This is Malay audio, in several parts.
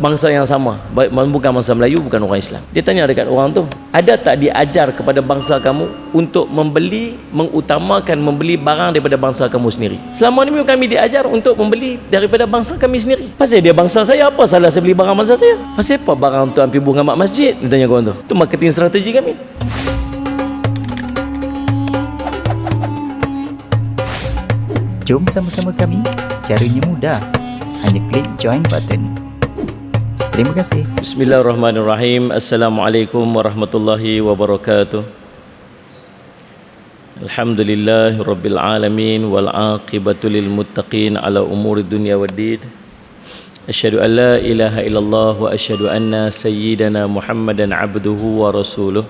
bangsa yang sama, bukan bangsa Melayu, bukan orang Islam. Dia tanya dekat orang tu, ada tak diajar kepada bangsa kamu untuk mengutamakan membeli barang daripada bangsa kamu sendiri? Selama ni kami diajar untuk membeli daripada bangsa kami sendiri. Pasal dia bangsa saya, apa salah saya beli barang bangsa saya? Pasal apa barang tu hampir bunga mak masjid? Dia tanya kawan tu. Itu marketing strategi kami. Jom sama-sama kami, caranya mudah. Hanya klik join button. Terima kasih. Bismillahirrahmanirrahim. Assalamualaikum warahmatullahi wabarakatuh. Alhamdulillahi rabbil alamin wal aqibatu lil muttaqin ala umuri dunya waddin. Asyhadu an la ilaha illallah wa asyhadu anna sayyidana Muhammadan abduhu wa rasuluh.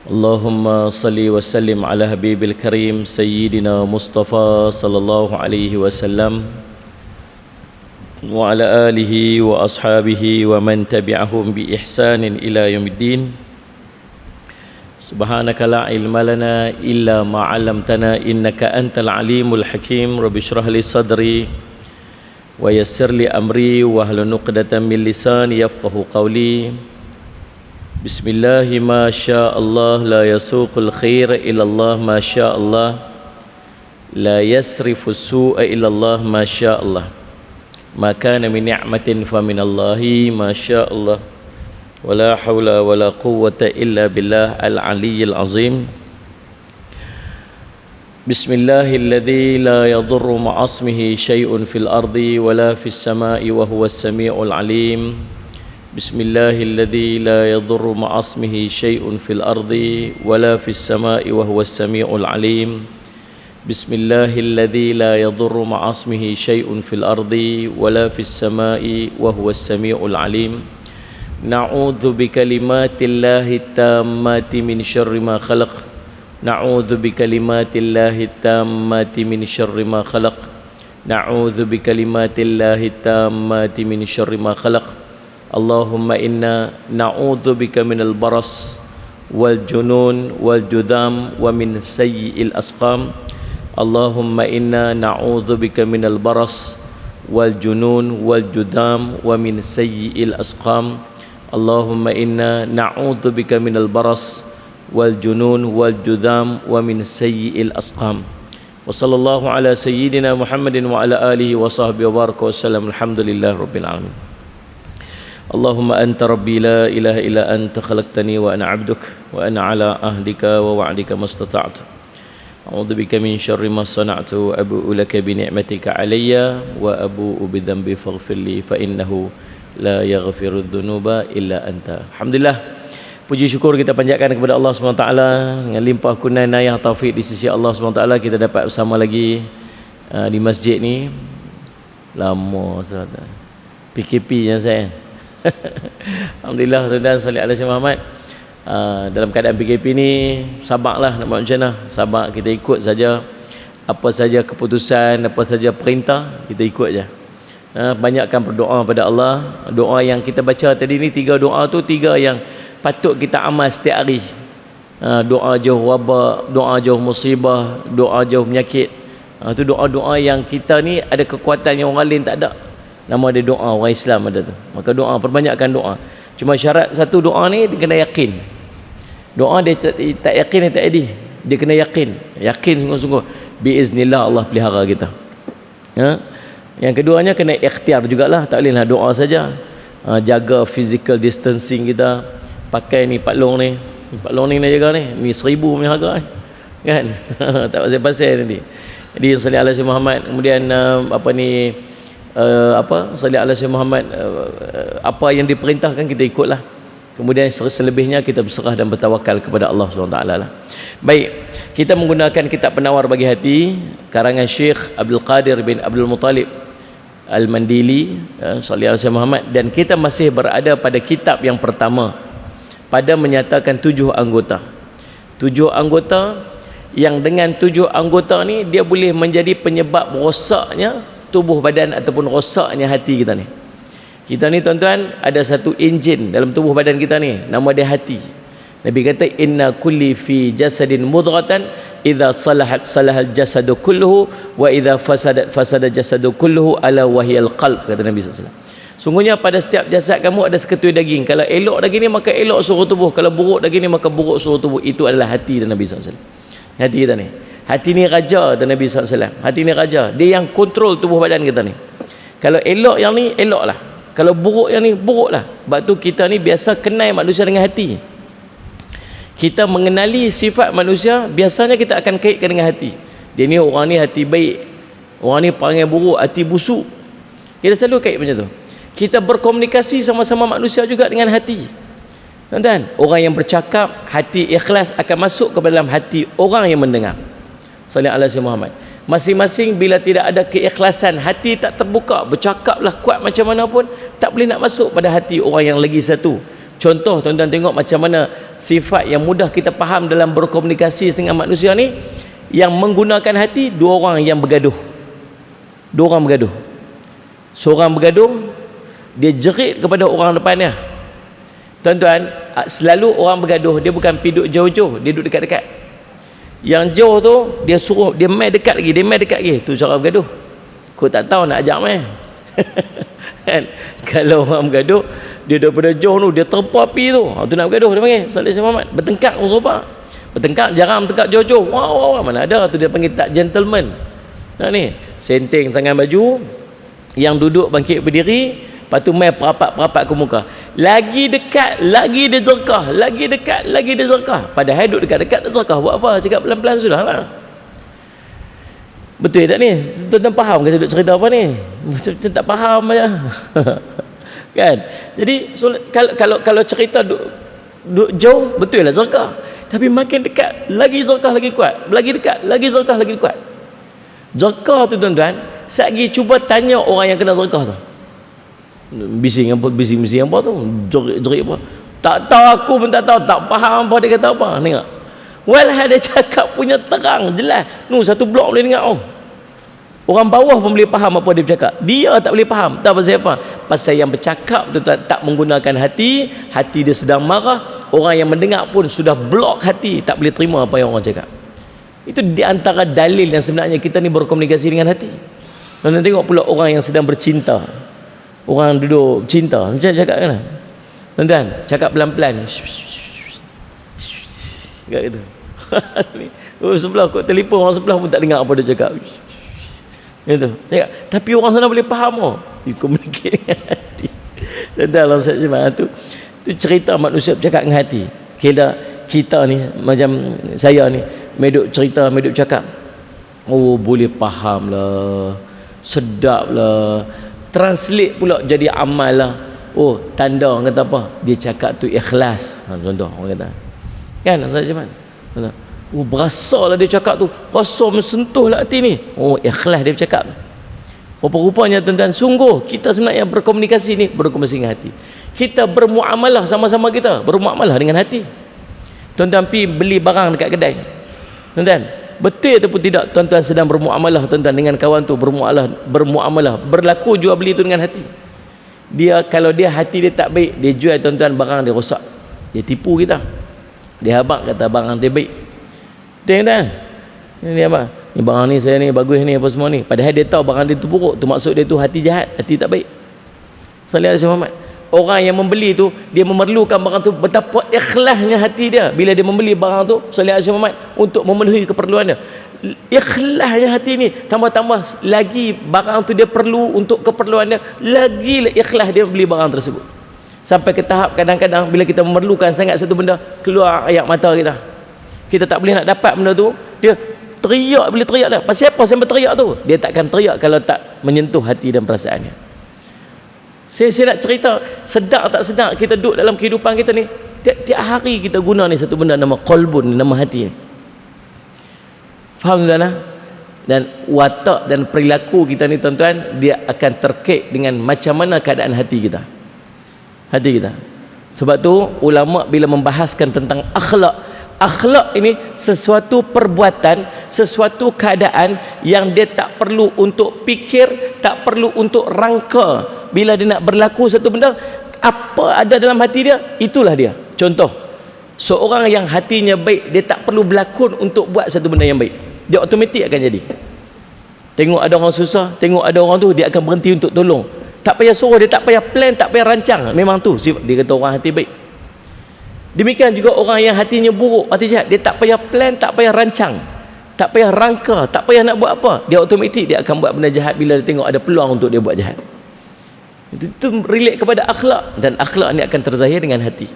Allahumma salli wa sallim ala habibil karim sayyidina Mustafa sallallahu alaihi wasallam wa ala alihi wa ashabihi wa man tabi'ahum bi ihsanin ila yaumiddin. Subhanaka la ilma lana illa ma 'allamtana innaka antal alimul hakim. Rabbi shrah li sadri wa yassir li amri wa hlul 'uqdatam min lisani yafqahu qawli. Bismillahi ma syaa Allah la yasuqul khair illa Allah ma syaa Allah la yasrifu su'a illa Allah ma syaa Allah. Ma kana min ni'matin fa min Allahi ma syaa Allah. Wala haula wala quwwata illa billah al-aliyyil azim. Bismillahilladzi la yadurru ma'asmihi syai'un fil ardi wala fis sama'i wa huwas sami'ul alim. Bismillahilladzi la yadurru ma'asmihi syai'un fil ardi wala fis sama'i wa huwas sami'ul alim. Bismillahilladzi la yadurru ma'asmihi syai'un fil ardi wala fis sama'i wa huwas sami'ul alim. Na'udzu bikalimatillahi tammati min syarri ma khalaq. Na'udzu bikalimatillahi tammati min syarri ma khalaq. Na'udzu bikalimatillahi tammati min syarri ma khalaq. Allahumma inna na'udzu bika minal baras wal junun wal judam wa min sayyi'il asqam. Allahumma inna na'udzu bika minal baras wal junun wal judam wa min sayyi'il asqam. Allahumma inna na'udzu bika minal baras wal junun wal judam wa min sayyi'il asqam. Wa sallallahu ala sayyidina Muhammadin wa ala alihi wa sahbihi wa baraka wa sallam. Alhamdulillahi rabbil alamin. Allahumma anta rabbi la ilaha illa anta khalaqtani wa ana 'abduk wa ana 'ala ahdika wa wa'dika mastata'tu. A'udzu bika min syarri ma sana'tu wa abu'u laka bi ni'matika 'alayya wa abu'u bi dhanbi faghfirli fa innahu la yaghfiru dhunuba illa anta. Alhamdulillah, puji syukur kita panjatkan kepada Allah SWT dengan limpah kurnia inayah taufik di sisi Allah SWT kita dapat bersama lagi di masjid ni. Lama sahaja PKP yang saya. Alhamdulillah, tuan-tuan salli ala Sayyidina Muhammad. Dalam keadaan PKP ni sabarlah, nak buat macam mana? Sabar, kita ikut saja apa saja keputusan, apa saja perintah, kita ikut je. Banyakkan berdoa pada Allah. Doa yang kita baca tadi ni, 3 doa tu 3 yang patut kita amal setiap hari. Doa jauh wabak, doa jauh musibah, doa jauh penyakit. Itu doa-doa yang kita ni ada kekuatan yang orang lain tak ada. Nama dia doa orang Islam ada tu. Maka doa, perbanyakkan doa. Cuma syarat satu doa ni dia kena yakin. Doa dia tak yakin dia tak jadi. Dia kena yakin. Yakin sungguh-sungguh. Biiznillah Allah pelihara kita. Yang keduanya kena ikhtiar jugalah. Tak bolehlah doa saja. Jaga physical distancing kita. Pakai ni paklong ni. Paklong ni nak jaga ni. Ni 1000 punya harga ni. Kan? Tak pasal-pasal nanti. Jadi salli ala Sayyidina Muhammad. Kemudian salli ala Sayyidina Muhammad, apa yang diperintahkan kita ikutlah. Kemudian selebihnya kita berserah dan bertawakal kepada Allah SWT lah. Baik, kita menggunakan kitab Penawar Bagi Hati karangan Syekh Abdul Qadir bin Abdul Muttalib Al-Mandili, salli ala Sayyidina Muhammad, dan kita masih berada pada kitab yang pertama pada menyatakan 7 anggota. 7 anggota yang dengan 7 anggota ni dia boleh menjadi penyebab rosaknya tubuh badan ataupun rosaknya hati kita ni. Kita ni tuan-tuan ada satu enjin dalam tubuh badan kita ni, nama dia hati. Nabi kata inna kulli fi jasadin mudghatan idza salahat salahal jasadu kulluhu wa idza fasadat fasada jasadu kulluhu ala wahiyal qalb, kata Nabi sallallahu alaihi wasallam. Sungguhnya pada setiap jasad kamu ada seketui daging. Kalau elok daging ni maka elok seluruh tubuh, kalau buruk daging ni maka buruk seluruh tubuh. Itu adalah hati dan Nabi SAW. Hati kita ni, hati ni raja dan Nabi SAW. Hati ni raja, dia yang kontrol tubuh badan kita ni. Kalau elok yang ni, eloklah. Kalau buruk yang ni, buruklah. Sebab tu kita ni biasa kenal manusia dengan hati. Kita mengenali sifat manusia, biasanya kita akan kaitkan dengan hati. Dia ni orang ni hati baik, orang ni perangai buruk, hati busuk. Kita selalu kait macam tu. Kita berkomunikasi sama-sama manusia juga dengan hati. Dan orang yang bercakap, hati ikhlas akan masuk ke dalam hati orang yang mendengar. Sallallahu alaihi Muhammad. Masing-masing bila tidak ada keikhlasan, hati tak terbuka, bercakaplah kuat macam mana pun, tak boleh nak masuk pada hati orang yang lagi satu. Contoh, tuan-tuan tengok macam mana sifat yang mudah kita faham dalam berkomunikasi dengan manusia ni, yang menggunakan hati, dua orang yang bergaduh. Dua orang bergaduh. Seorang bergaduh, dia jerit kepada orang depannya. Tuan-tuan, selalu orang bergaduh, dia bukan pergi duduk jauh-jauh, dia duduk dekat-dekat. Yang jauh tu, dia suruh, dia main dekat lagi, dia main dekat lagi. Tu cara bergaduh. Kau tak tahu nak ajak main. Kan? Kalau orang bergaduh, dia daripada jauh tu, dia terpa api tu. Tu nak bergaduh, dia panggil Salih Muhammad. Bertengkar orang sopak. Bertengkar, jarang bertengkar jauh-jauh. Wah, mana ada. Tu dia panggil tak gentleman. Nah ni, senting tangan baju, yang duduk bangkit berdiri, lepas tu main perapat-perapat ke muka. Lagi dekat, lagi dia jerkah. Lagi dekat, lagi dia jerkah. Padahal duduk dekat-dekat dia jerkah. Buat apa? Cakap pelan-pelan sudah lah. Betul tak ni? Tuan-tuan faham ke saya duduk cerita apa ni? Macam tak faham aja. Kan? Jadi kalau cerita duduk jauh, betul lah jerkah. Tapi makin dekat, lagi jerkah lagi kuat. Lagi dekat, lagi jerkah lagi kuat. Jerkah tu tuan-tuan, saya cuba tanya orang yang kena jerkah tu. Bising apa, bising apa tu, jerit apa, tak tahu, aku pun tak tahu, tak faham apa dia kata apa. Tengok, walhal dia cakap punya terang jelas, satu blok boleh dengar. Orang bawah pun boleh faham apa dia bercakap, dia tak boleh faham. Tak pasal apa? Pasal yang bercakap tu tak menggunakan hati. Hati dia sedang marah, orang yang mendengar pun sudah blok hati, tak boleh terima apa yang orang cakap. Itu di antara dalil yang sebenarnya kita ni berkomunikasi dengan hati. Dan tengok pula orang yang sedang bercinta, orang duduk cinta, macam cakap kan? Tuan-tuan, cakap pelan-pelan. Cakap gitu. Sebelah kau telefon, orang sebelah pun tak dengar apa dia cakap. Gitu. Cakap. Tapi orang sana boleh faham oh. Dia komunikasi dengan hati. Tuan-tuan, Allah SWT tu cerita manusia bercakap dengan hati. Kita ni, macam saya ni, meduk cerita, meduk cakap. Oh, boleh faham lah. Sedap lah. Translate pula jadi amal lah. Oh, tanda orang kata apa? Dia cakap tu ikhlas. Contoh orang kata. Kan Ustaz Syman? Oh, berasa lah dia cakap tu. Rasa mensentuh lah hati ni. Oh, ikhlas dia bercakap. Rupa-rupanya tuan-tuan, sungguh kita sebenarnya berkomunikasi ni, berkomunikasi dengan hati. Kita bermuamalah sama-sama kita, bermuamalah dengan hati. Tuan-tuan pergi beli barang dekat kedai. Tuan-tuan, betul ataupun tidak tuan-tuan sedang bermuamalah tuan-tuan dengan kawan tu, bermuamalah, berlaku jual beli tu dengan hati. Dia kalau dia hati dia tak baik, dia jual tuan-tuan barang dia rosak. Dia tipu kita. Dia habaq kata barang dia baik. Tuan-tuan, ini apa? Ni barang ni saya ni bagus ni apa semua ni. Padahal dia tahu barang dia tu buruk. Tu maksud dia tu hati jahat, hati tak baik. Sallallahu alaihi Muhammad. Orang yang membeli tu, dia memerlukan barang tu, betapa ikhlasnya hati dia bila dia membeli barang tu, sallallahu alaihi Muhammad, untuk memenuhi keperluannya. Ikhlasnya hati ni, tambah-tambah lagi barang tu dia perlu untuk keperluannya, lagi ikhlas dia beli barang tersebut. Sampai ke tahap kadang-kadang bila kita memerlukan sangat satu benda, keluar air mata kita. Kita tak boleh nak dapat benda tu, dia teriak, boleh teriak dah. Pasal apa sampai teriak tu? Dia takkan teriak kalau tak menyentuh hati dan perasaannya. Saya nak cerita, sedar tak sedar kita duduk dalam kehidupan kita ni, tiap hari kita guna ni satu benda nama qalbun, nama hati ni. Faham tuan-tuan? Dan watak dan perilaku kita ni tuan-tuan, dia akan terkait dengan macam mana keadaan hati kita. Hati kita. Sebab tu ulama bila membahaskan tentang akhlak, akhlak ini sesuatu perbuatan, sesuatu keadaan yang dia tak perlu untuk fikir, tak perlu untuk rangka. Bila dia nak berlaku satu benda, apa ada dalam hati dia, itulah dia. Contoh, seorang yang hatinya baik, dia tak perlu berlakon untuk buat satu benda yang baik, dia automatik akan jadi. Tengok ada orang susah, tengok ada orang tu, dia akan berhenti untuk tolong. Tak payah suruh, dia tak payah plan, tak payah rancang. Memang tu sifat dia kata orang hati baik. Demikian juga orang yang hatinya buruk, hati jahat, dia tak payah plan, tak payah rancang, tak payah rangka, tak payah nak buat apa, dia automatik dia akan buat benda jahat bila dia tengok ada peluang untuk dia buat jahat. Itu relate kepada akhlak, dan akhlak ni akan terzahir dengan hati.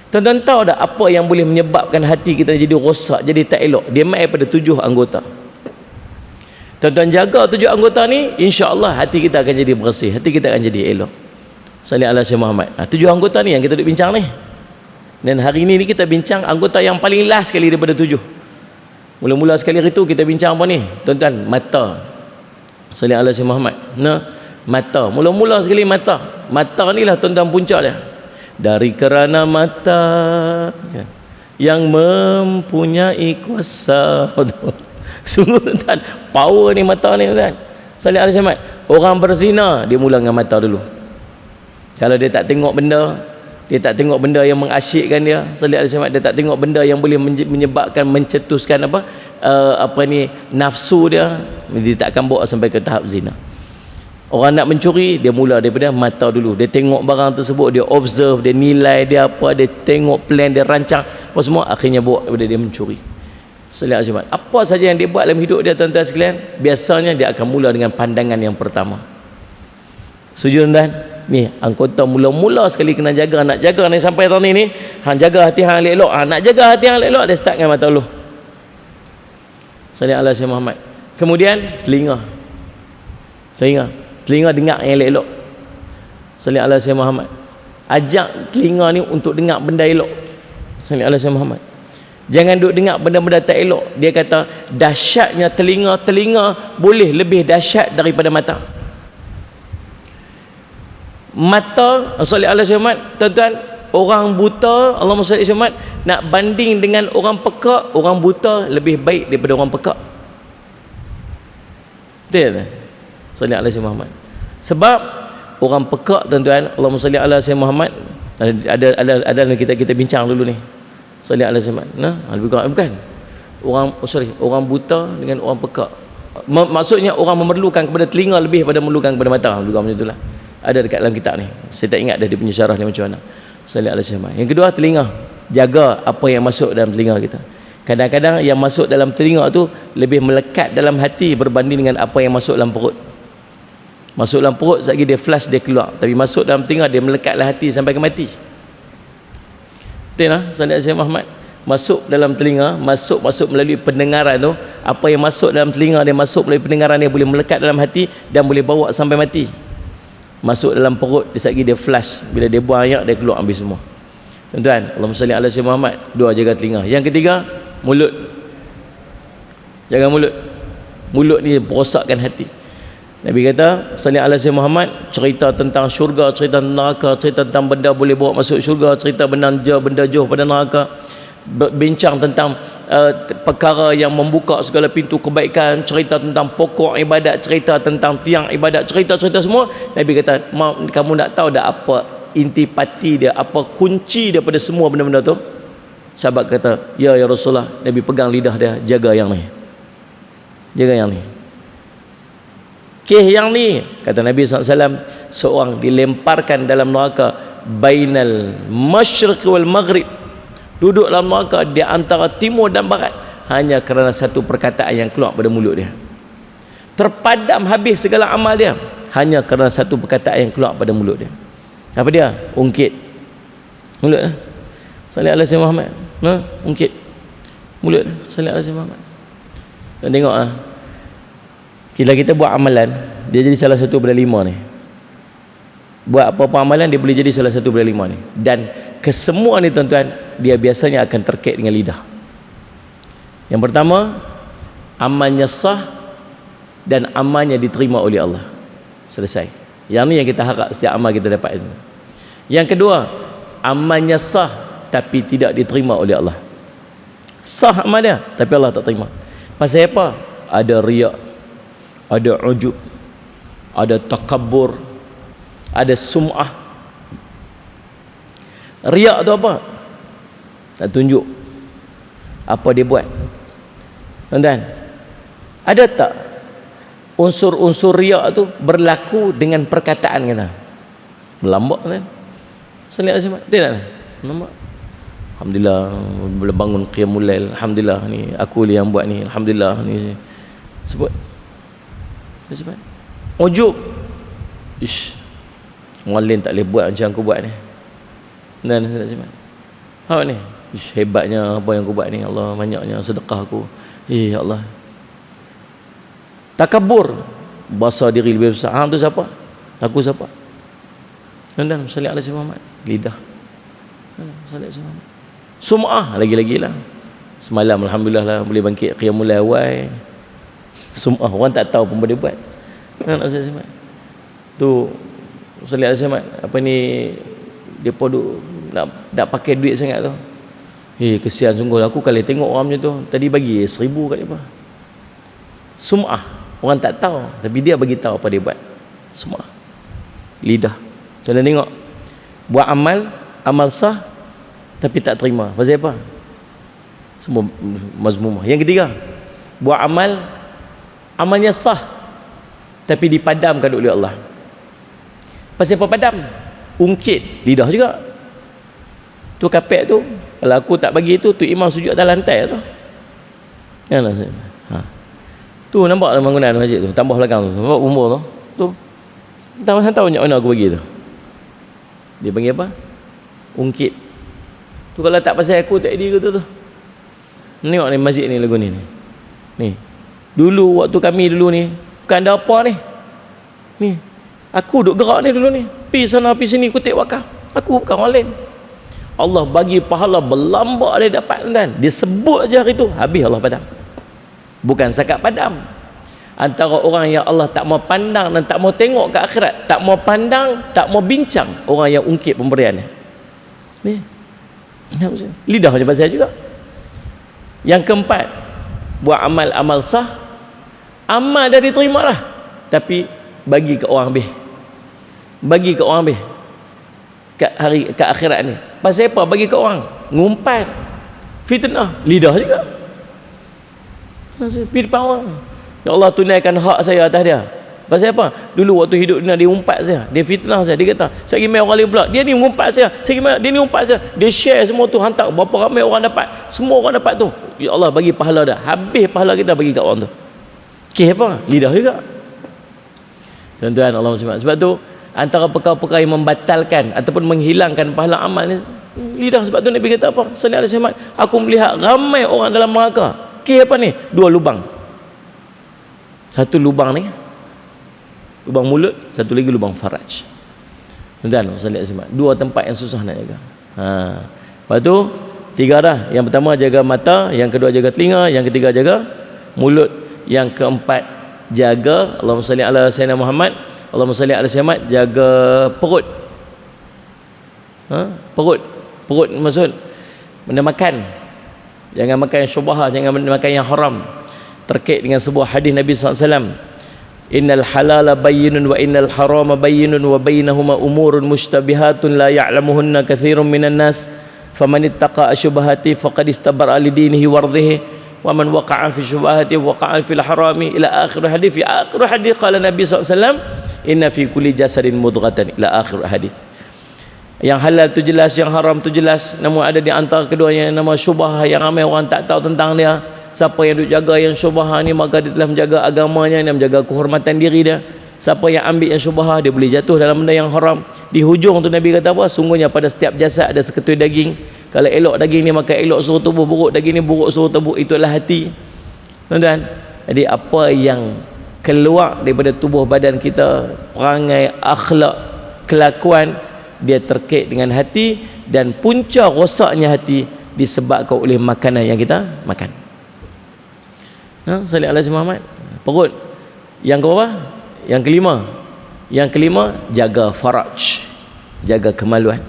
Tuan-tuan tahu tak apa yang boleh menyebabkan hati kita jadi rosak, jadi tak elok? Dia main pada 7 anggota. Tuan-tuan jaga 7 anggota ni, insya-Allah hati kita akan jadi bersih, hati kita akan jadi elok. Salli ala Syekh Muhammad. 7 anggota ni yang kita duk bincang ni. Dan hari ini kita bincang anggota yang paling last sekali daripada 7. Mula-mula sekali itu kita bincang apa ni? Tuan-tuan, mata. Salli ala Syekh Muhammad. Mata. Mula-mula sekali mata. Mata ni lah tuan-tuan puncak dia. Dari kerana mata yang mempunyai kuasa. Sungguh tuan-tuan, power ni mata ni tuan. Salli ala Syekh Muhammad. Orang berzina, dia mula dengan mata dulu. Kalau dia tak tengok benda, dia tak tengok benda yang mengasyikkan dia, salli alaihi wasallam, dia tak tengok benda yang boleh menyebabkan mencetuskan nafsu dia tak akan bawa sampai ke tahap zina. Orang nak mencuri, dia mula daripada mata dulu. Dia tengok barang tersebut, dia observe, dia nilai, dia apa, dia tengok plan, dia rancang, apa semua, akhirnya bawa daripada dia mencuri. Salli alaihi wasallam. Apa saja yang dia buat dalam hidup dia, tuan-tuan sekalian, biasanya dia akan mula dengan pandangan yang pertama. Setuju tuan? Ni anggota mula-mula sekali kena jaga, nak jaga ni sampai tahun ni, hang jaga hati hang elok. Nak jaga hati hang elok, dia start dengan mata dulu. Salli ala Syekh Muhammad. Kemudian telinga dengar yang elok. Salli ala Syekh Muhammad. Ajak telinga ni untuk dengar benda elok. Salli ala Syekh Muhammad. Jangan duk dengar benda-benda tak elok. Dia kata dahsyatnya telinga boleh lebih dahsyat daripada mata. Mata, salli ala Syekh Muhammad, tuan-tuan, orang buta, Allahumma salli Syekh Muhammad, nak banding dengan orang pekak, orang buta lebih baik daripada orang pekak. Betul tak? Salli ala Syekh Muhammad. Sebab orang pekak, tuan-tuan, Allahumma salli ala Syekh Muhammad, ada kita bincang dulu ni. Salli ala Syekh Muhammad. Lebih kurang bukan. Orang buta dengan orang pekak. Maksudnya orang memerlukan kepada telinga lebih daripada memerlukan kepada mata. Lebih kurang macam itulah. Ada dekat dalam kitab ni. Saya tak ingat dah dia punya syarah ni macam mana. Salli ala Syekh Muhammad. Yang kedua, telinga. Jaga apa yang masuk dalam telinga kita. Kadang-kadang yang masuk dalam telinga tu lebih melekat dalam hati berbanding dengan apa yang masuk dalam perut. Masuk dalam perut, sekejap dia flash, dia keluar. Tapi masuk dalam telinga, dia melekat dalam hati sampai ke mati. Betul tak? Salli ala Syekh Muhammad. Masuk dalam telinga, masuk melalui pendengaran tu. Apa yang masuk dalam telinga, dia masuk melalui pendengaran, dia boleh melekat dalam hati dan boleh bawa sampai mati. Masuk dalam perut, dia flash, bila dia buang air, dia keluar habis semua. Tuan-tuan, Allahumma salli ala Syekh Muhammad. 2, jaga telinga. Yang ketiga, mulut. Jaga mulut. Mulut ni merosakkan hati. Nabi kata, salli ala Syekh Muhammad, cerita tentang syurga, cerita tentang neraka, cerita tentang benda boleh bawa masuk syurga, cerita benda jauh pada neraka, bincang tentang perkara yang membuka segala pintu kebaikan, cerita tentang pokok ibadat, cerita tentang tiang ibadat, cerita-cerita semua. Nabi kata, kamu nak tahu dah apa intipati dia, apa kunci daripada semua benda-benda tu? Sahabat kata, ya Rasulullah. Nabi pegang lidah dia, jaga yang ni, jaga yang ni. Yang ni, kata Nabi SAW, seorang dilemparkan dalam neraka bainal masyriq wal maghrib, duduk dalam neraka di antara timur dan barat, hanya kerana satu perkataan yang keluar pada mulut dia. Terpadam habis segala amal dia hanya kerana satu perkataan yang keluar pada mulut dia. Apa dia? Ungkit mulut. Salli ala Syekh Muhammad. Ungkit mulut. Salli ala Syekh Muhammad. Tengok bila kita buat amalan, dia jadi salah satu daripada 5 ni. Buat apa-apa amalan, dia boleh jadi salah satu daripada 5 ni. Dan kesemua ni, tuan-tuan, dia biasanya akan terkait dengan lidah. Yang pertama, amalnya sah dan amalnya diterima oleh Allah. Selesai. Yang ni yang kita harap setiap amal kita dapat. Yang kedua, amalnya sah tapi tidak diterima oleh Allah. Sah amal dia tapi Allah tak terima. Pasal apa? Ada riak, ada ujub, ada takabbur, ada sum'ah. Riak tu apa? Tak tunjuk apa dia buat. Tuan-tuan, ada tak unsur-unsur riak tu berlaku dengan perkataan kita? Melambak kan. Salat Jumaat dia nak nampak. Alhamdulillah boleh bangun qiyamul lail. Alhamdulillah ni aku yang buat ni. Alhamdulillah ni sebut. Sebut. Ujub. Ish. Orang lain tak boleh buat macam aku buat ni. Dan salat Jumaat. Apa ni? Ish, hebatnya apa yang aku buat ni. Allah, banyaknya sedekah aku. Ya Allah. Takabur. Bahasa diri lebih besar. Tu siapa? Aku siapa? Dan salat alaihi Muhammad. Lidah. Salat alaihi Muhammad. Sum'ah lagi-lagi lah. Semalam alhamdulillah lah boleh bangkit qiyamul lail awal. Sum'ah orang tak tahu pun boleh buat. Nak salat Jumaat. Tu salat Jumaat apa ni depa duk nak pakai duit sangat tu. Kesian sungguh aku kalau tengok orang macam tu. Tadi bagi 1,000 kat depa. Sum'ah orang tak tahu tapi dia bagi tahu apa dia buat. Sum'ah. Lidah. Tuan tengok. Buat amal sah tapi tak terima. Pasal apa? Semua mazmumah. Yang ketiga, buat amalnya sah tapi dipadamkan oleh Allah. Pasal apa padam? Ungkit lidah juga. Tu kapek tu, kalau aku tak bagi tu imam sujud atas lantai tu. Kan tu nampak bangunan masjid tu, tambah belakang tu. Nampak umur tu. Tu tahu banyak mana aku bagi tu. Dia panggil apa? Ungkit. Tu kalau tak pasal aku tak ada tu. Tengok ni masjid ni lagu ni. Ni. Dulu waktu kami dulu ni bukan ada apa ni. Ni. Aku duk gerak ni dulu ni. Pi sana pi sini kutip wakaf. Aku bukan orang lain. Allah bagi pahala berlambak dia dapat kan. Dia sebut je hari tu habis Allah padam. Bukan sakat padam. Antara orang yang Allah tak mau pandang dan tak mau tengok ke akhirat, tak mau pandang, tak mau bincang, orang yang ungkit pemberian ni. Ni. Lidah je pasal juga. Yang keempat, buat amal sah, amal dah diterima lah, tapi bagi ke orang habis. Bagi ke orang habis ke akhirat ni. Pasal apa bagi ke orang? Ngumpat, fitnah, lidah juga. Pasal pergi depan orang, ya Allah tunaikan hak saya atas dia. Pasal apa? Dulu waktu hidup dunia dia umpat saya, dia fitnah saya, dia kata saya pergi main orang lain pula, dia ni umpat saya, dia ni umpat saya, dia share semua tu, hantar berapa ramai orang dapat, semua orang dapat tu. Ya Allah bagi pahala dah, habis pahala kita bagi kat orang tu. Apa? Lidah juga. Tuan-tuan Allah SWT. Sebab tu antara perkara-perkara yang membatalkan ataupun menghilangkan pahala amal ni lidah. Sebab tu Nabi kata apa? Sallallahu alaihi wasallam, aku melihat ramai orang dalam neraka. Apa ni? 2 lubang. Satu lubang ni lubang mulut, satu lagi lubang faraj. Tuan-tuan sallallahu alaihi wasallam, 2 tempat yang susah nak jaga. Lepas tu 3 dah. Yang pertama jaga mata, yang kedua jaga telinga, yang ketiga jaga mulut, yang keempat jaga Allahumma salli ala sayyidina Muhammad, Allahumma salli ala sayyidina Muhammad, jaga perut. Perut maksud benda makan. Jangan makan yang syubhah, jangan makan yang haram. Terkait dengan sebuah hadis Nabi SAW, innal halala bayyinun wa innal harama bayyinun wa bainahuma umurun mushtabihatun la ya'lamuhunna katsirun minan nas faman ittaqa asyubahati faqad istabara li dinihi wardhihi wa man waqa'a fi syubahati waqa'a fil harami ila akhir hadis. Fi akhir hadis qala Nabi SAW, inna fi kulli jasadin mudghatan ila akhir hadis. Yang halal tu jelas, yang haram tu jelas, namun ada di antara keduanya yang nama syubhah yang ramai orang tak tahu tentang dia. Siapa yang duk jaga yang syubhah ni, maka dia telah menjaga agamanya dan menjaga kehormatan diri dia. Siapa yang ambil yang syubhah, dia boleh jatuh dalam benda yang haram. Di hujung tu Nabi kata apa? Sungguhnya pada setiap jasad ada seketui daging. Kalau elok daging ni maka elok seluruh tubuh, buruk daging ni buruk seluruh tubuh. Itulah hati. Tuan-tuan, jadi apa yang keluar daripada tubuh badan kita, perangai, akhlak, kelakuan, dia terkait dengan hati, dan punca rosaknya hati disebabkan oleh makanan yang kita makan. Sallallahu alaihi Muhammad. Perut. Yang keberapa? Yang kelima jaga faraj, jaga kemaluan.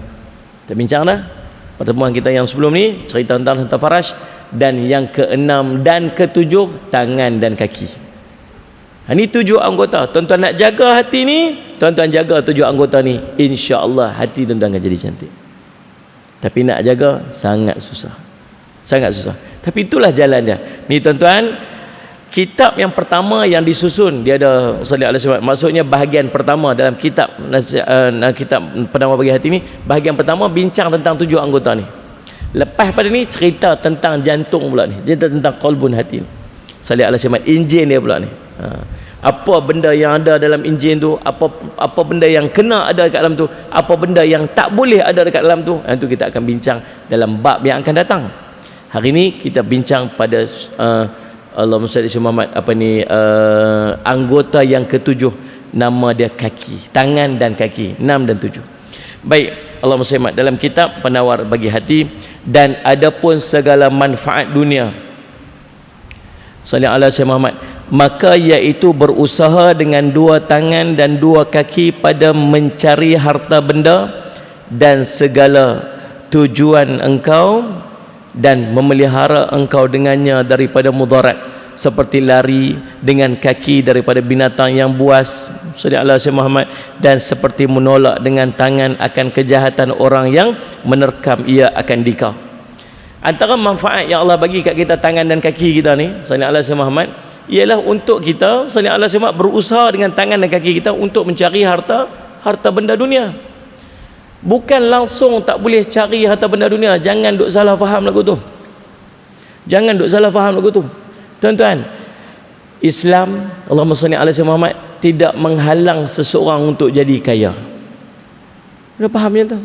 Kita bincang dah pertemuan kita yang sebelum ni, cerita tentang faraj. Dan yang keenam dan ketujuh, tangan dan kaki. Ini 7 anggota. Tuan-tuan nak jaga hati ni, tuan-tuan jaga 7 anggota ni, insya-Allah hati tuan-tuan akan jadi cantik. Tapi nak jaga sangat susah. Sangat susah. Tapi itulah jalan dia. Ni tuan-tuan, Kitab yang pertama yang disusun, dia ada maksudnya bahagian pertama dalam kitab kitab Penawar Bagi Hati ni, bahagian pertama bincang tentang 7 anggota ni. Lepas pada ni cerita tentang jantung pula ni, cerita tentang qalbun hati ni. Salih alaihi wasallam, enjin dia pula ni. Apa benda yang ada dalam enjin tu, apa benda yang kena ada dekat dalam tu, apa benda yang tak boleh ada dekat dalam tu. Itu kita akan bincang dalam bab yang akan datang. Hari ni kita bincang pada Allahumma salli Muhammad anggota yang ketujuh, nama dia kaki, tangan dan kaki, 6 dan 7. Baik, Allahumma salli dalam kitab Penawar Bagi Hati, dan adapun segala manfaat dunia, salli ala Muhammad, maka iaitu berusaha dengan 2 tangan dan 2 kaki pada mencari harta benda dan segala tujuan engkau, dan memelihara engkau dengannya daripada mudarat, seperti lari dengan kaki daripada binatang yang buas, sallallahu alaihi Muhammad, dan seperti menolak dengan tangan akan kejahatan orang yang menerkam ia akan dikau. Antara manfaat yang Allah bagi kat kita tangan dan kaki kita ni, sallallahu alaihi Muhammad, ialah untuk kita sallallahu alaihi Muhammad berusaha dengan tangan dan kaki kita untuk mencari harta benda dunia. Bukan langsung tak boleh cari harta benda dunia. Jangan duk salah faham lagu tu. Jangan duk salah faham lagu tu. Tuan-tuan, Islam, Allahumma salli ala Muhammad, tidak menghalang seseorang untuk jadi kaya. Dah faham yang tu?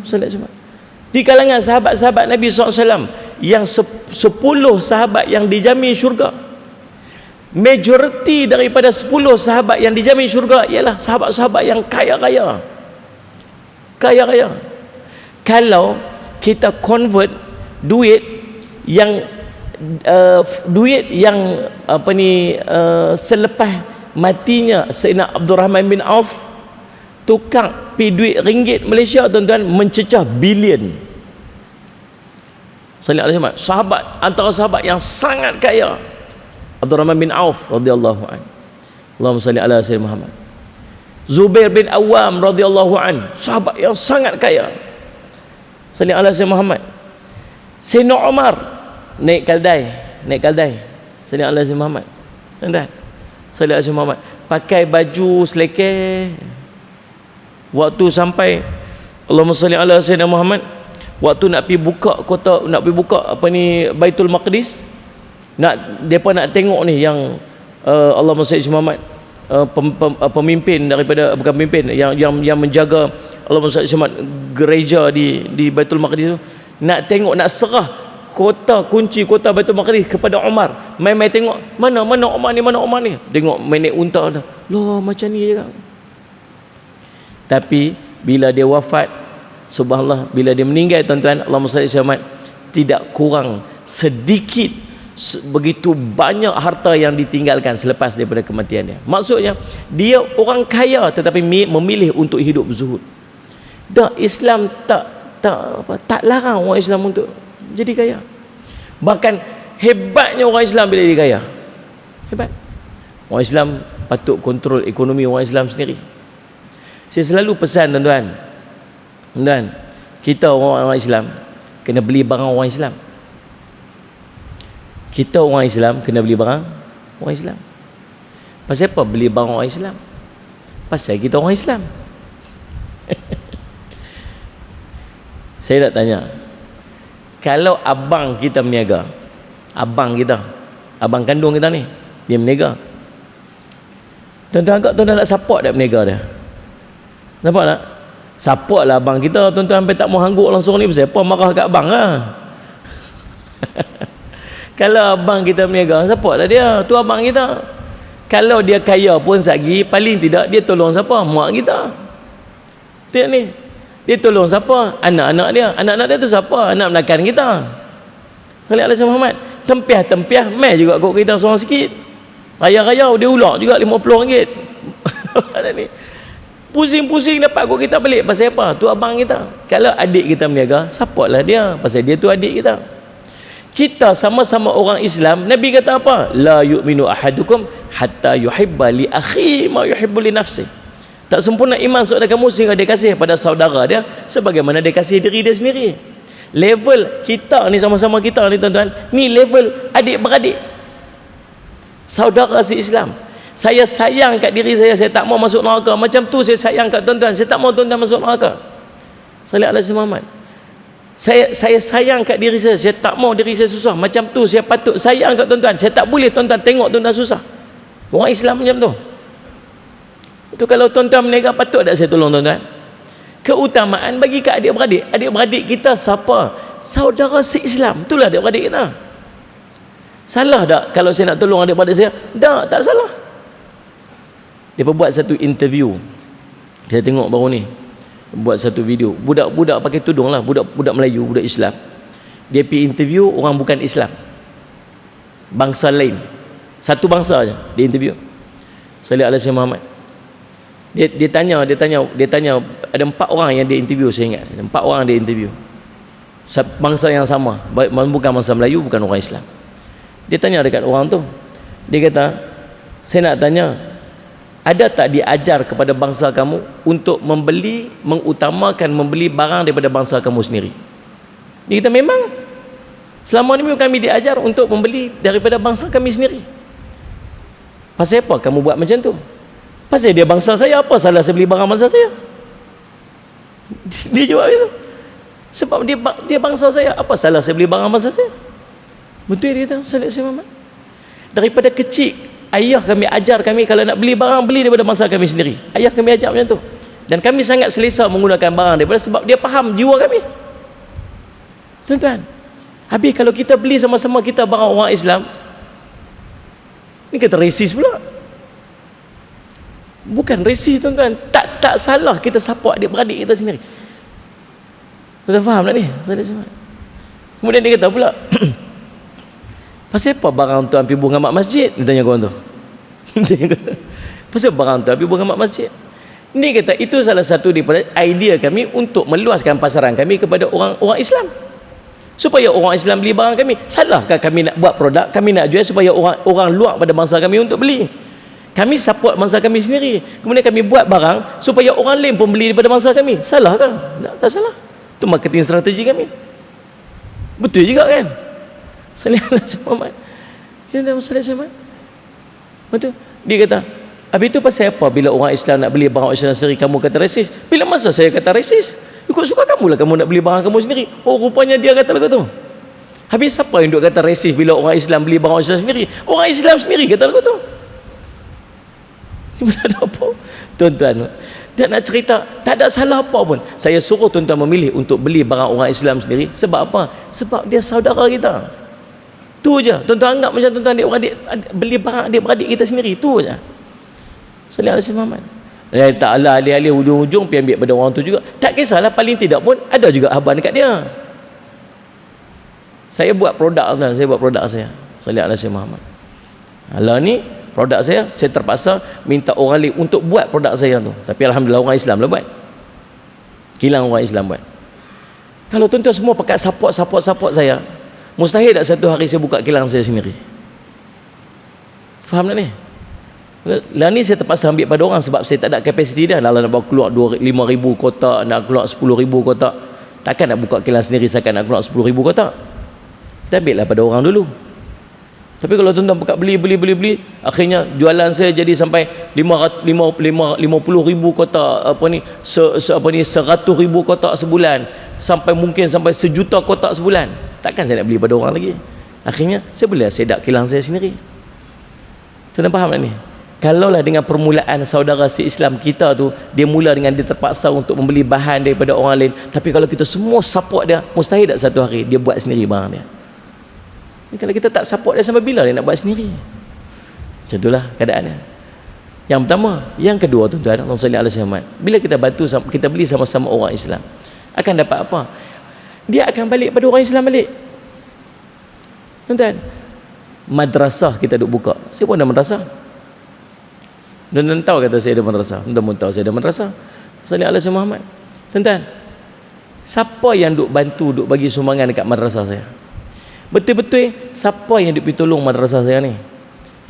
Di kalangan sahabat-sahabat Nabi SAW, yang 10 sahabat yang dijamin syurga, majoriti daripada 10 sahabat yang dijamin syurga ialah sahabat-sahabat yang kaya-kaya. Kalau kita convert duit yang selepas matinya Sayyidina Abdul Rahman bin Auf, tukar pi duit ringgit Malaysia, tuan-tuan, mencecah bilion. Sahabat, antara sahabat yang sangat kaya, Abdul Rahman bin Auf radhiyallahu anhu. Allahumma salli ala sayyidina Muhammad. Zubair bin Awam radhiyallahu an, sahabat yang sangat kaya. Sallallahu alaihi Muhammad. Sayyidina Umar naik kaldai. Sallallahu alaihi Muhammad. Tuan-tuan, sallallahu alaihi Muhammad pakai baju selekeh. Waktu sampai Allahumma salli ala sayyidina Muhammad, waktu nak pergi buka Baitul Maqdis, depa nak tengok ni yang Allahumma salli Muhammad, pemimpin daripada, bukan pemimpin, yang menjaga Allahumma salli gereja di Baitul Maqdis tu, nak tengok, nak serah kunci kota Baitul Maqdis kepada Umar. Mai tengok mana Umar ni. Tengok menek unta dah. Loh, macam ni je kan. Tapi bila dia wafat, subhanallah, bila dia meninggal, tuan-tuan, Allahumma salli tidak kurang sedikit begitu banyak harta yang ditinggalkan selepas daripada kematian dia. Maksudnya dia orang kaya tetapi memilih untuk hidup zuhud. Dah, Islam tak larang orang Islam untuk jadi kaya. Bahkan hebatnya orang Islam bila dia kaya. Hebat. Orang Islam patut kontrol ekonomi orang Islam sendiri. Saya selalu pesan tuan-tuan, kita orang Islam kena beli barang orang Islam. Kita orang Islam kena beli barang orang Islam. Pasal apa beli barang orang Islam? Pasal kita orang Islam. Saya nak tanya, kalau abang kita berniaga, abang kandung kita ni, dia berniaga, tuan-tuan agak tuan-tuan nak support tak berniaga dia? Nampak tak? Support lah abang kita, tuan-tuan, sampai tak mau hangguk langsung ni. Pasal apa marah kat abang lah. Kalau abang kita berniaga, support lah dia, tu abang kita. Kalau dia kaya pun sagi, paling tidak dia tolong siapa? Mak kita. Tengok ni, dia tolong siapa? Anak-anak dia tu siapa? Anak menakan kita. Sallallahu alaihi Muhammad. Tempiah mai juga kok kita seorang sikit. Raya-raya dia ulak juga RM50. Ada ni, pusing-pusing dapat kok kita balik. Pasal apa? Tu abang kita. Kalau adik kita berniaga, support lah dia, pasal dia tu adik kita. Kita sama-sama orang Islam. Nabi kata apa? La yu'minu ahadukum hatta yuhibba li akhi ma yuhibbu li nafsi. Tak sempurna iman saudara kamu sehingga dia kasih pada saudara dia sebagaimana dia kasih diri dia sendiri. Level kita ni sama-sama kita ni, tuan-tuan, ni level adik-beradik. Saudara se-Islam. Saya sayang kat diri saya tak mau masuk neraka. Macam tu saya sayang kat tuan-tuan, saya tak mau tuan-tuan masuk neraka. Sallallahu alaihi Muhammad. Saya sayang kat diri saya tak mau diri saya susah. Macam tu saya patut sayang kat tuan-tuan. Saya tak boleh tuan-tuan tengok tuan-tuan susah. Orang Islam macam tu. Itu kalau tuan-tuan menega, patut tak saya tolong tuan-tuan? Keutamaan bagi kat adik-beradik. Adik-beradik kita siapa? Saudara se-Islam. Itulah adik-beradik kita. Salah tak kalau saya nak tolong adik-beradik saya? Tak salah. Dia buat satu interview. Saya tengok baru ni. Buat satu video. Budak-budak pakai tudung lah. Budak Melayu, budak Islam. Dia pergi interview orang bukan Islam. Bangsa lain. Satu bangsa aja dia interview. Sallallahu alaihi Muhammad. Dia tanya ada 4 orang yang dia interview, saya ingat. 4 orang dia interview. Bangsa yang sama, bukan bangsa Melayu, bukan orang Islam. Dia tanya dekat orang tu. Dia kata, saya nak tanya, ada tak diajar kepada bangsa kamu untuk mengutamakan membeli barang daripada bangsa kamu sendiri? Dia kata, memang. Selama ni memang kami diajar untuk membeli daripada bangsa kami sendiri. Pasal apa kamu buat macam tu? Pasal dia bangsa saya, apa salah saya beli barang bangsa saya? Dia jawab itu. Sebab dia bangsa saya, apa salah saya beli barang bangsa saya? Betul dia kata, Sallallahu alaihi Muhammad. Daripada kecil, ayah kami ajar kami kalau nak beli barang, beli daripada bangsa kami sendiri. Ayah kami ajar macam tu. Dan kami sangat selesa menggunakan barang daripada, sebab dia faham jiwa kami. Tuan-tuan, habis kalau kita beli sama-sama kita barang orang Islam, ni kata resis pula. Bukan resis tuan-tuan. Tak salah kita support adik-beradik kita sendiri. Tuan-tuan faham tak ni? Kemudian dia kata pula, pasal apa barang tuan pergi bunga mak masjid? Dia tanya kawan tu. Pasal barang tuan pergi bunga mak masjid? Ni kata itu salah satu daripada idea kami untuk meluaskan pasaran kami kepada orang Islam. Supaya orang Islam beli barang kami. Salahkah kami nak buat produk, kami nak jual supaya orang luar pada bangsa kami untuk beli? Kami support bangsa kami sendiri. Kemudian kami buat barang supaya orang lain pun beli daripada bangsa kami. Salah kan? Tak salah. Itu marketing strategi kami. Betul juga kan? Sallallahu alaihi Muhammad. Ya, sallallahu alaihi Muhammad. Betul. Dia kata, habis itu pasal apa bila orang Islam nak beli barang Islam sendiri kamu kata resis? Bila masa saya kata resis? Ikut suka kamu lah kamu nak beli barang kamu sendiri. Oh, rupanya dia kata lagu tu. Habis siapa yang duk kata resis bila orang Islam beli barang Islam sendiri? Orang Islam sendiri kata lagu tu. Ada apa? Tuan-tuan, dia nak cerita, tak ada salah apa pun. Saya suruh tuan-tuan memilih untuk beli barang orang Islam sendiri. Sebab apa? Sebab dia saudara kita. Tu je. Tuan-tuan anggap macam tuan-tuan adik-beradik beli barang adik-beradik kita sendiri. Tu je. Sallallahu alaihi Muhammad. Taklah alih-alih hujung-hujung pergi ambil pada orang tu juga. Tak kisahlah, paling tidak pun ada juga haban dekat dia. Saya buat produk kan, saya buat produk saya. Sallallahu alaihi Muhammad. Alah ni produk saya terpaksa minta orang lain untuk buat produk saya tu. Tapi alhamdulillah orang Islam lah buat. Kilang orang Islam buat. Kalau tuan-tuan semua pakai support saya, mustahil tak satu hari saya buka kilang saya sendiri. Faham tak ni? Lah ni saya terpaksa ambil pada orang sebab saya tak ada kapasiti dah. Kalau nak bawa keluar 5,000 kotak, nak keluar 10,000 kotak, takkan nak buka kilang sendiri saya nak keluar 10,000 kotak. Kita ambil lah pada orang dulu. Tapi kalau tuan-tuan buka beli, akhirnya jualan saya jadi sampai 50,000 kotak apa ni 100,000 kotak sebulan, sampai mungkin sampai 1,000,000 kotak sebulan. Takkan saya nak beli pada orang lagi. Akhirnya saya boleh sedap kilang saya sendiri. Tuan-tuan faham tak ni? Kalaulah dengan permulaan saudara se-Islam kita tu, dia mula dengan dia terpaksa untuk membeli bahan daripada orang lain, tapi kalau kita semua support dia, mustahil tak satu hari dia buat sendiri barang dia. Kalau kita tak support dia, sampai bila dia nak buat sendiri? Macam itulah keadaannya. Yang pertama. Yang kedua, tuan-tuan, Allah sallallahu alaihi wasallam, bila kita bantu, kita beli sama-sama orang Islam, akan dapat apa? Dia akan balik pada orang Islam balik. Tuan-tuan, madrasah kita duk buka. Saya pun ada madrasah. Dan tahu kata saya ada madrasah. Tuan-tuan tahu saya ada madrasah. Sallallahu alaihi Muhammad. Tuan-tuan, siapa yang duk bantu, duk bagi sumbangan dekat madrasah saya? Betul-betul siapa yang duk pergi tolong madrasah saya ni?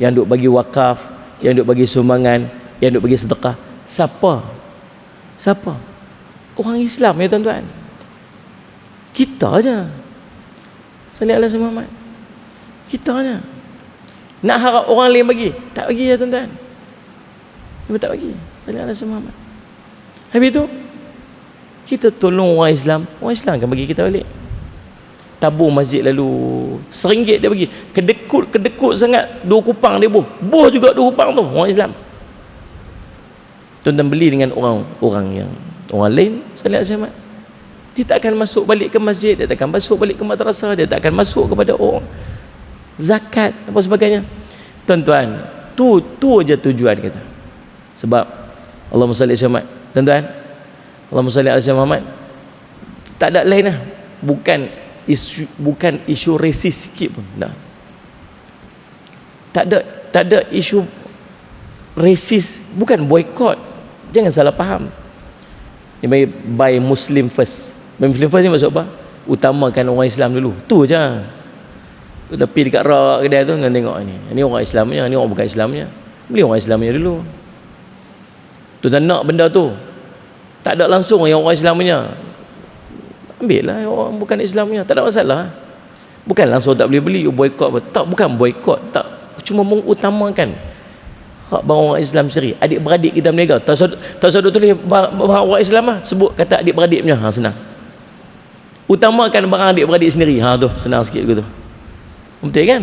Yang duk bagi wakaf, yang duk bagi sumbangan, yang duk bagi sedekah. Siapa? Orang Islam ya tuan-tuan. Kita aja. Sallallahu alaihi Muhammad. Kita aja. Nak harap orang lain bagi, tak bagi ya tuan-tuan. Dia tak bagi. Salih ala Muhammad. Habis tu kita tolong orang Islam akan bagi kita balik. Tabung masjid lalu RM1 dia bagi. Kedekut sangat 2 kupang dia boh juga 2 kupang tu orang Islam. Tuan-tuan beli dengan orang lain, salih ala Muhammad. Dia tak akan masuk balik ke masjid, dia tak akan masuk balik ke madrasah, dia tak akan masuk kepada orang zakat apa sebagainya. Tuan-tuan, tu aja tujuan kita. Sebab Allahumma salli ala Muhammad. Tuan-tuan, Allahumma salli ala Muhammad. Tak ada lain lah. Bukan isu resis sikit pun. Dah. Tak ada isu resis, bukan boykot. Jangan salah faham. Dia by Muslim first. By Muslim first ni maksud apa? Utamakan orang Islam dulu. Tu je. Dah pergi dekat rak kedai tu dan tengok ni orang Islamnya, ni orang bukan Islamnya. Beli orang Islamnya dulu. Tu tak nak benda tu. Tak ada langsung yang orang Islamnya. Ambil lah orang bukan Islamnya, tak ada masalah. Bukan langsung tak boleh beli, boykot apa. Tak, bukan boykot, tak. Cuma mengutamakan hak barang orang Islam sendiri. Adik-beradik kita berniaga. Tak sadut tulis barang orang Islam lah, sebut kata adik-beradik punya. Senang. Utamakan barang adik-beradik sendiri. Tu senang sikit begitu. Betul kan?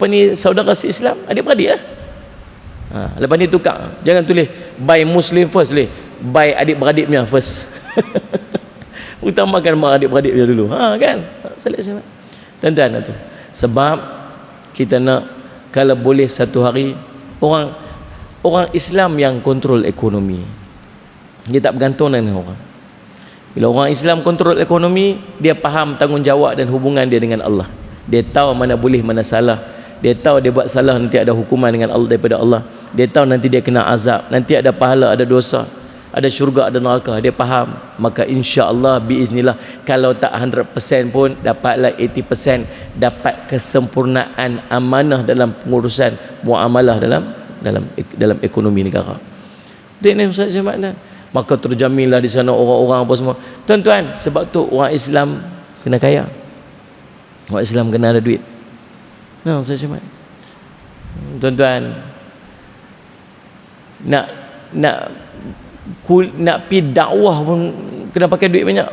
Ni saudara se-Islam, adik-beradik lah. Lepas ni tukar. Jangan tulis by Muslim first, tulis by adik-beradik punya first. Utamakan barang adik-beradik punya dulu. Kan? Salah. Tuan-tuan tu. Sebab kita nak, kalau boleh satu hari orang Islam yang kontrol ekonomi. Dia tak bergantung dengan orang. Bila orang Islam kontrol ekonomi, dia faham tanggungjawab dan hubungan dia dengan Allah. Dia tahu mana boleh, mana salah. Dia tahu dia buat salah nanti ada hukuman dengan Allah daripada Allah. Dia tahu nanti dia kena azab, nanti ada pahala, ada dosa, ada syurga, ada neraka. Dia faham. Maka insya-Allah biiznillah, kalau tak 100% pun dapatlah 80%, dapat kesempurnaan amanah dalam pengurusan muamalah dalam ekonomi negara. Dia ni Ustaz Syahmat. Maka terjaminlah di sana orang-orang apa semua. Tuan-tuan, sebab tu orang Islam kena kaya. Orang Islam kena ada duit. Saya cakap. Tuan-tuan, nak pi dakwah pun kena pakai duit banyak.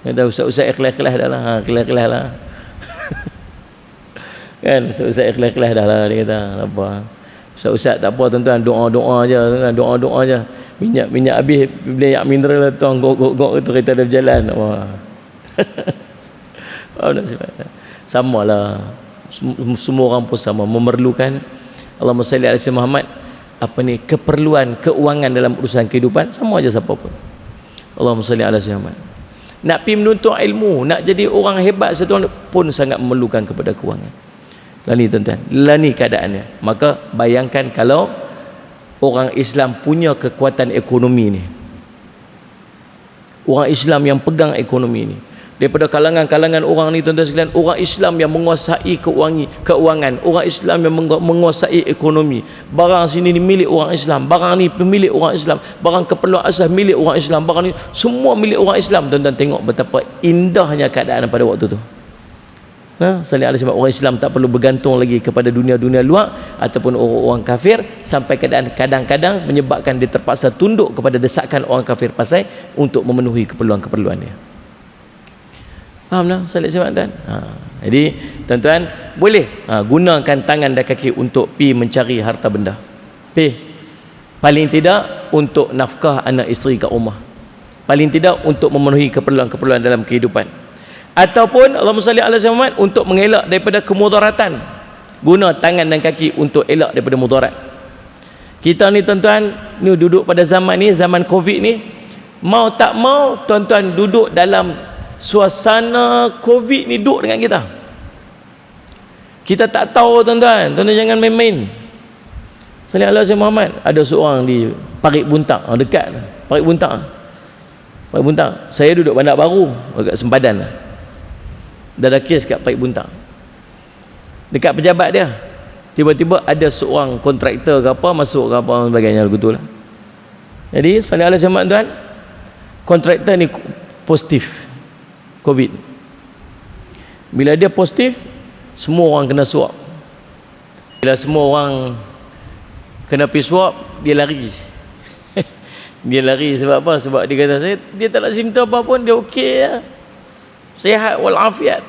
Kata ustaz-ustaz ikhlas-ikhlas dah lah. Ikhlas-ikhlas lah. Kan, ustaz-ustaz ikhlas-ikhlas dah lah, dia kata. Apa? Ustaz-ustaz tak apa tuan-tuan, doa-doa je, doa-doa je. Minyak habis, minyak mineral lah tuan, gok-gok tu kereta dah berjalan. Wah. Sama lah. Semua orang pun sama, memerlukan Allahumma salli ala Muhammad, keperluan keuangan dalam urusan kehidupan, sama aja siapa pun. Allahumma salli ala Muhammad. Nak pergi menuntut ilmu, nak jadi orang hebat satu pun sangat memerlukan kepada keuangan. Lah ni tuan-tuan, lah ni keadaannya. Maka bayangkan kalau orang Islam punya kekuatan ekonomi ni, orang Islam yang pegang ekonomi ni, daripada kalangan-kalangan orang ni tuan-tuan sekalian, orang Islam yang menguasai keuangan, orang Islam yang menguasai ekonomi, barang sini ni milik orang Islam, barang ni milik orang Islam, barang keperluan asas milik orang Islam, barang ni semua milik orang Islam. Tuan-tuan tengok betapa indahnya keadaan pada waktu tu. Salih alaihi wasallam. Orang Islam tak perlu bergantung lagi kepada dunia-dunia luar ataupun orang kafir, sampai keadaan kadang-kadang menyebabkan dia terpaksa tunduk kepada desakan orang kafir pasal untuk memenuhi keperluan-keperluan dia. Faham tak? Salih alaihi wasallam. Jadi tuan-tuan boleh gunakan tangan dan kaki untuk pi mencari harta benda. Paling tidak untuk nafkah anak isteri kat rumah. Paling tidak untuk memenuhi keperluan-keperluan dalam kehidupan. Ataupun Allahumma salli ala Muhammad, untuk mengelak daripada kemudaratan. Guna tangan dan kaki untuk elak daripada mudarat. Kita ni tuan-tuan, ni duduk pada zaman ni, zaman Covid ni, mau tak mau tuan-tuan duduk dalam suasana Covid ni, duduk dengan kita. Kita tak tahu tuan-tuan. Tuan-tuan jangan main-main. Salli ala Muhammad. Ada seorang di Parit Buntang, dekat Parit Buntang. Parit Buntang. Saya duduk Bandar Baru, dekat Sempadan. Dah ada kes kat Parit Buntang. Dekat pejabat dia, tiba-tiba ada seorang kontraktor ke apa masuk ke apa sebagainya begitu lah. Jadi salli ala Muhammad tuan, kontraktor ni positif Covid. Bila dia positif, semua orang kena swab. Bila semua orang kena pergi swab, dia lari. Dia lari sebab apa? Sebab dia kata dia tak ada simptom apa pun, dia okey ya. Sihat walafiat.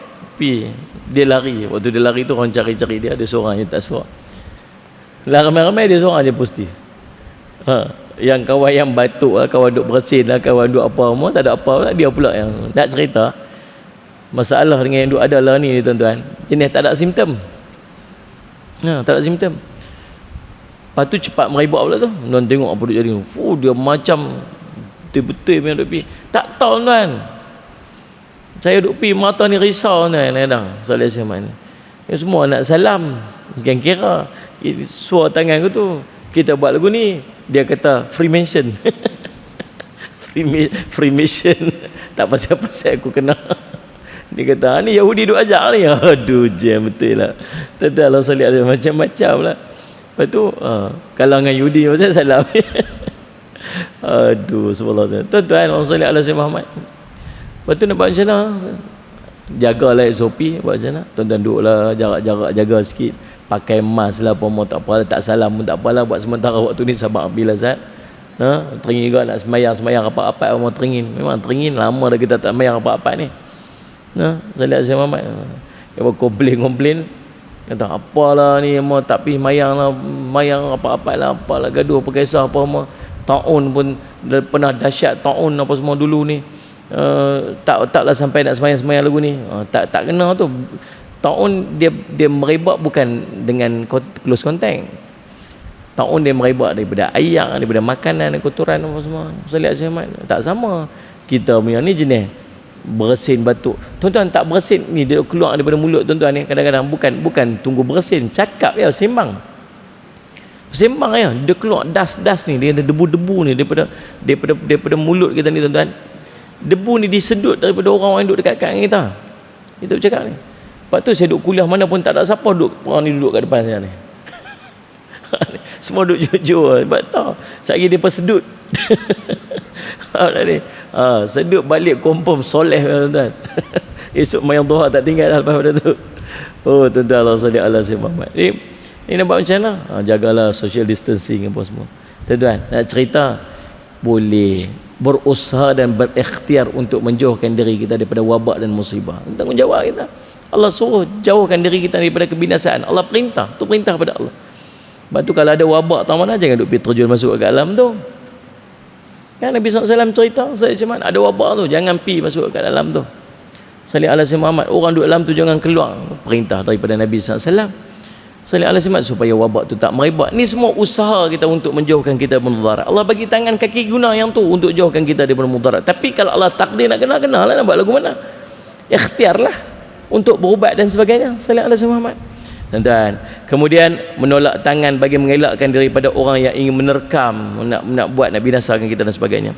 Dia lari. Waktu dia lari tu orang cari-cari dia, ada seorang yang tak swab. Ramai-ramai dia seorang je positif. Yang kawan yang batuk lah, kawan duk bersin lah, kawan duk apa semua, tak ada apa lah. Dia pula yang nak cerita masalah dengan yang duk ada lah ni tuan-tuan, jenis tak ada simptom. Tak ada simptom. Lepas tu cepat meribak pula tu. Tuan tengok apa duk jadi. Dia macam betul-betul yang duk pergi. Tak tahu tuan. Saya duk pergi mata ni risau tuan. Kadang solat Jumaat ni. Semua nak salam. Kan kira suara tangan aku tu. Kita buat lagu ni. Dia kata Freemason. Freemason. Tak pasal-pasal aku kena. Dia kata ni Yahudi duk ajar ni. Aduh jam betul lah. Tentu Allah salat macam-macam lah. Lepas tu kalangan Yahudi macam salam. Aduh subhanallah. Tuan-tuan Allah salat ala Sayyidina Muhammad. Lepas tu nak buat macam mana? Jagalah SOP. Buat macam mana? Tuan-tuan duduklah jarak-jarak, jaga sikit. Pakai mask lah, apa tak apa, tak salam pun tak apalah. Buat sementara waktu ni sabar bila Zat. Teringin juga nak semayang rapat-rapat orang teringin. Memang teringin lama dah kita tak semayang rapat-rapat ni. Salat Sayyidina Muhammad. Dia komplain. Kata apalah ni mau tak pergi mayang lah, mayang apa-apa lah, apalah gaduh perkisah apa semua. Taun pun pernah dahsyat taun apa semua dulu ni. Taklah sampai nak semayang lagu ni. Tak kena tu. Taun dia merebak bukan dengan close contact. Taun dia merebak daripada air, daripada makanan, kotoran apa semua. Salat Jumaat tak sama. Kita punya ni jenis bersin batuk. Tuan-tuan tak bersin ni dia keluar daripada mulut tuan-tuan ni kadang-kadang bukan tunggu bersin, cakap ya, sembang ya, dia keluar das ni, dia ada debu-debu ni daripada mulut kita ni tuan-tuan. Debu ni disedut daripada orang yang duduk dekat kita. Kita bercakap ni. Lepas tu saya duduk kuliah mana pun tak ada siapa orang ni duduk kat depan saya ni. Semua duduk jujur. Sebab tahu sekali dia persedut. Sedut balik confirm soleh tuan-tuan. Esok mayang duha tak tinggal lepas pada tu. Tuan-tuan Allah salli ala Sayyidina Muhammad. Ini nak buat macam mana? Jagalah social distancing apa semua. Tuan-tuan nak cerita, boleh berusaha dan berikhtiar untuk menjauhkan diri kita daripada wabak dan musibah. Tanggungjawab kita. Allah suruh jauhkan diri kita daripada kebinasaan. Allah perintah, tu perintah pada Allah. Sebab tu kalau ada wabak tahu mana, jangan duk pergi terjun masuk ke alam tu. Kan Nabi SAW cerita, saya macam mana ada wabak tu, jangan pergi masuk ke dalam tu. Salih ala Sayyidina Muhammad, orang duduk dalam tu jangan keluar. Perintah daripada Nabi SAW. Salih ala Sayyidina Muhammad supaya wabak tu tak merebak. Ni semua usaha kita untuk menjauhkan kita daripada mudarat. Allah bagi tangan kaki guna yang tu untuk jauhkan kita daripada mudarat. Tapi kalau Allah takdir nak kena lah, nak buat lagu mana? Ikhtiarlah untuk berubat dan sebagainya. Salih ala Sayyidina Muhammad. Tuan-tuan, kemudian menolak tangan bagi mengelakkan daripada orang yang ingin menerkam, nak buat, nak binasakan kita dan sebagainya.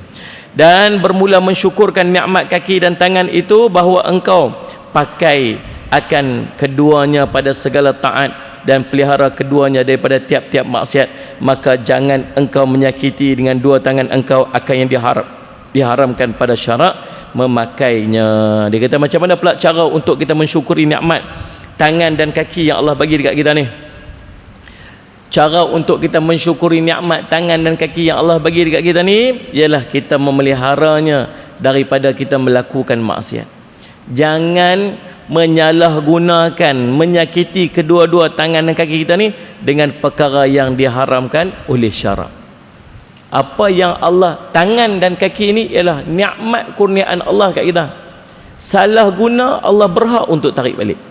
Dan bermula mensyukurkan nikmat kaki dan tangan itu, bahawa engkau pakai akan keduanya pada segala taat dan pelihara keduanya daripada tiap-tiap maksiat, maka jangan engkau menyakiti dengan dua tangan engkau akan yang diharamkan pada syarak memakainya. Dia kata macam mana pula cara untuk kita mensyukuri nikmat tangan dan kaki yang Allah bagi dekat kita ni. Cara untuk kita mensyukuri nikmat tangan dan kaki yang Allah bagi dekat kita ni ialah kita memeliharanya daripada kita melakukan maksiat. Jangan menyalahgunakan, menyakiti kedua-dua tangan dan kaki kita ni dengan perkara yang diharamkan oleh syarak. Apa yang Allah, tangan dan kaki ni ialah nikmat kurniaan Allah kat kita. Salah guna, Allah berhak untuk tarik balik.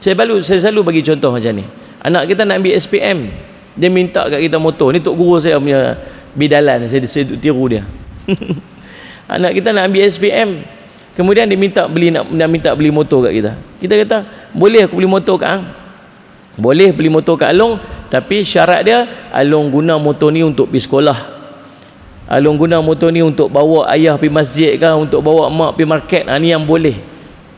Saya selalu bagi contoh macam ni. Anak kita nak ambil SPM, dia minta kat kita motor. Ni tok guru saya punya bidalan, saya tiru dia. Anak kita nak ambil SPM, kemudian dia minta beli motor kat kita. Kita kata, boleh aku beli motor kat hang? Boleh beli motor kat Along, tapi syarat dia Along guna motor ni untuk pergi sekolah. Along guna motor ni untuk bawa ayah pergi masjid ke, untuk bawa mak pergi market. Ni yang boleh.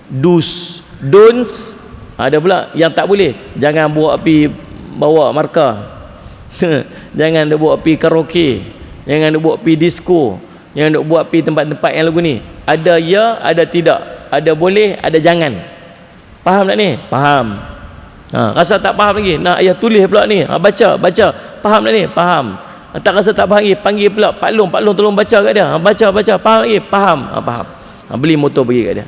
Do's, don'ts. Ada pula yang tak boleh. Jangan bawa markah. Jangan dia bawa pergi karaoke. Jangan dia bawa pergi disco. Jangan dia buat pergi tempat-tempat yang lagu ni. Ada ya, ada tidak. Ada boleh, ada jangan. Faham tak ni? Faham. Rasa tak faham lagi, nak ayah tulis pula ni, baca. Faham tak ni? Faham. Tak rasa tak faham lagi, panggil pula Pak Long tolong baca kat dia. Baca. Faham lagi? Faham. Faham. Beli motor pergi kat dia.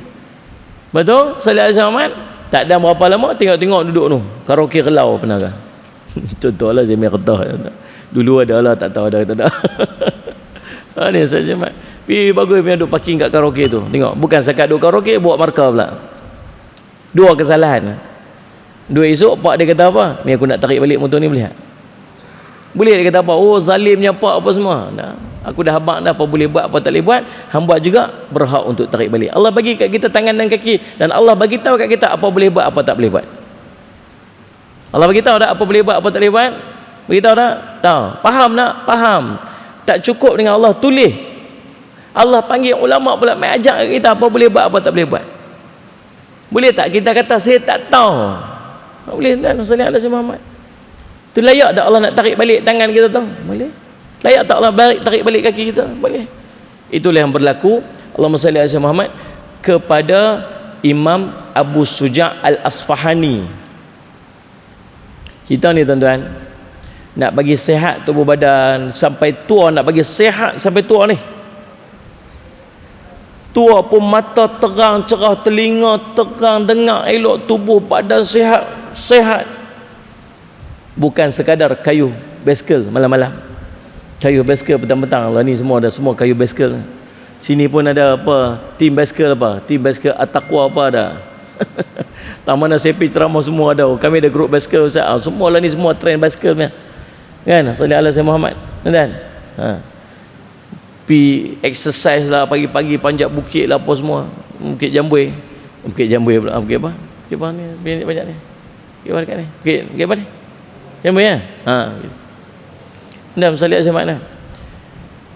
Betul? Salih Al-Zaman tak ada berapa lama, tengok duduk tu karaoke Relau pernah kan? Contohlah Zemi Retah. Dulu ada lah, tak tahu ada tak ada. Ni Salih Al-Zaman pergi bagus punya duduk parking kat karaoke tu. Tengok, bukan sekat duduk karaoke, buat markah pula. Dua kesalahan. Dua esok pak dia kata apa? Ni aku nak tarik balik motor ni, boleh tak? Boleh dia kata apa? Oh zalimnya pak apa semua. Nah, aku dah habaq dah, apa boleh buat apa tak boleh buat. Hamba juga berhak untuk tarik balik. Allah bagi kat kita tangan dan kaki, dan Allah bagi tahu kat kita apa boleh buat apa tak boleh buat. Allah bagi tahu dah apa boleh buat apa tak boleh buat. Bagi tahu dah? Tahu. Faham tak? Faham. Tak cukup dengan Allah tulis. Allah panggil ulama pula mai ajak kat kita apa boleh buat apa tak boleh buat. Boleh tak kita kata saya tak tahu? Tak boleh dah. Sallallahu alaihi Muhammad. Tu layak tak Allah nak tarik balik tangan kita tu? Boleh. Layak tak Allah tarik balik kaki kita? Boleh. Itulah yang berlaku, Allahumma salli ala Muhammad, kepada Imam Abu Suja' Al-Asfahani. Kita ni tuan-tuan, nak bagi sihat tubuh badan sampai tua, nak bagi sihat sampai tua ni, tua pun mata terang, cerah, telinga terang, dengar elok, tubuh badan sihat. Bukan sekadar kayu baskel malam-malam, kayu baskel petang-petang lah ni, semua ada semua kayu baskel. Sini pun ada apa, tim baskel At-Taqwa apa ada. Taman Sepi ceramah semua ada. Kami ada grup baskel Ustaz. Semua lah ni semua trend baskel punya. Kan? Sallallahu alaihi Muhammad. Kan? Pi exercise lah pagi-pagi, panjat bukit lah apa semua. Bukit Jambui pula. Bukit apa? Bukit apa ni? Banyak ni. Bukit apa dekat ni? Bukit apa ni? Jambui ya? Dah sallallahu alaihi Muhammad.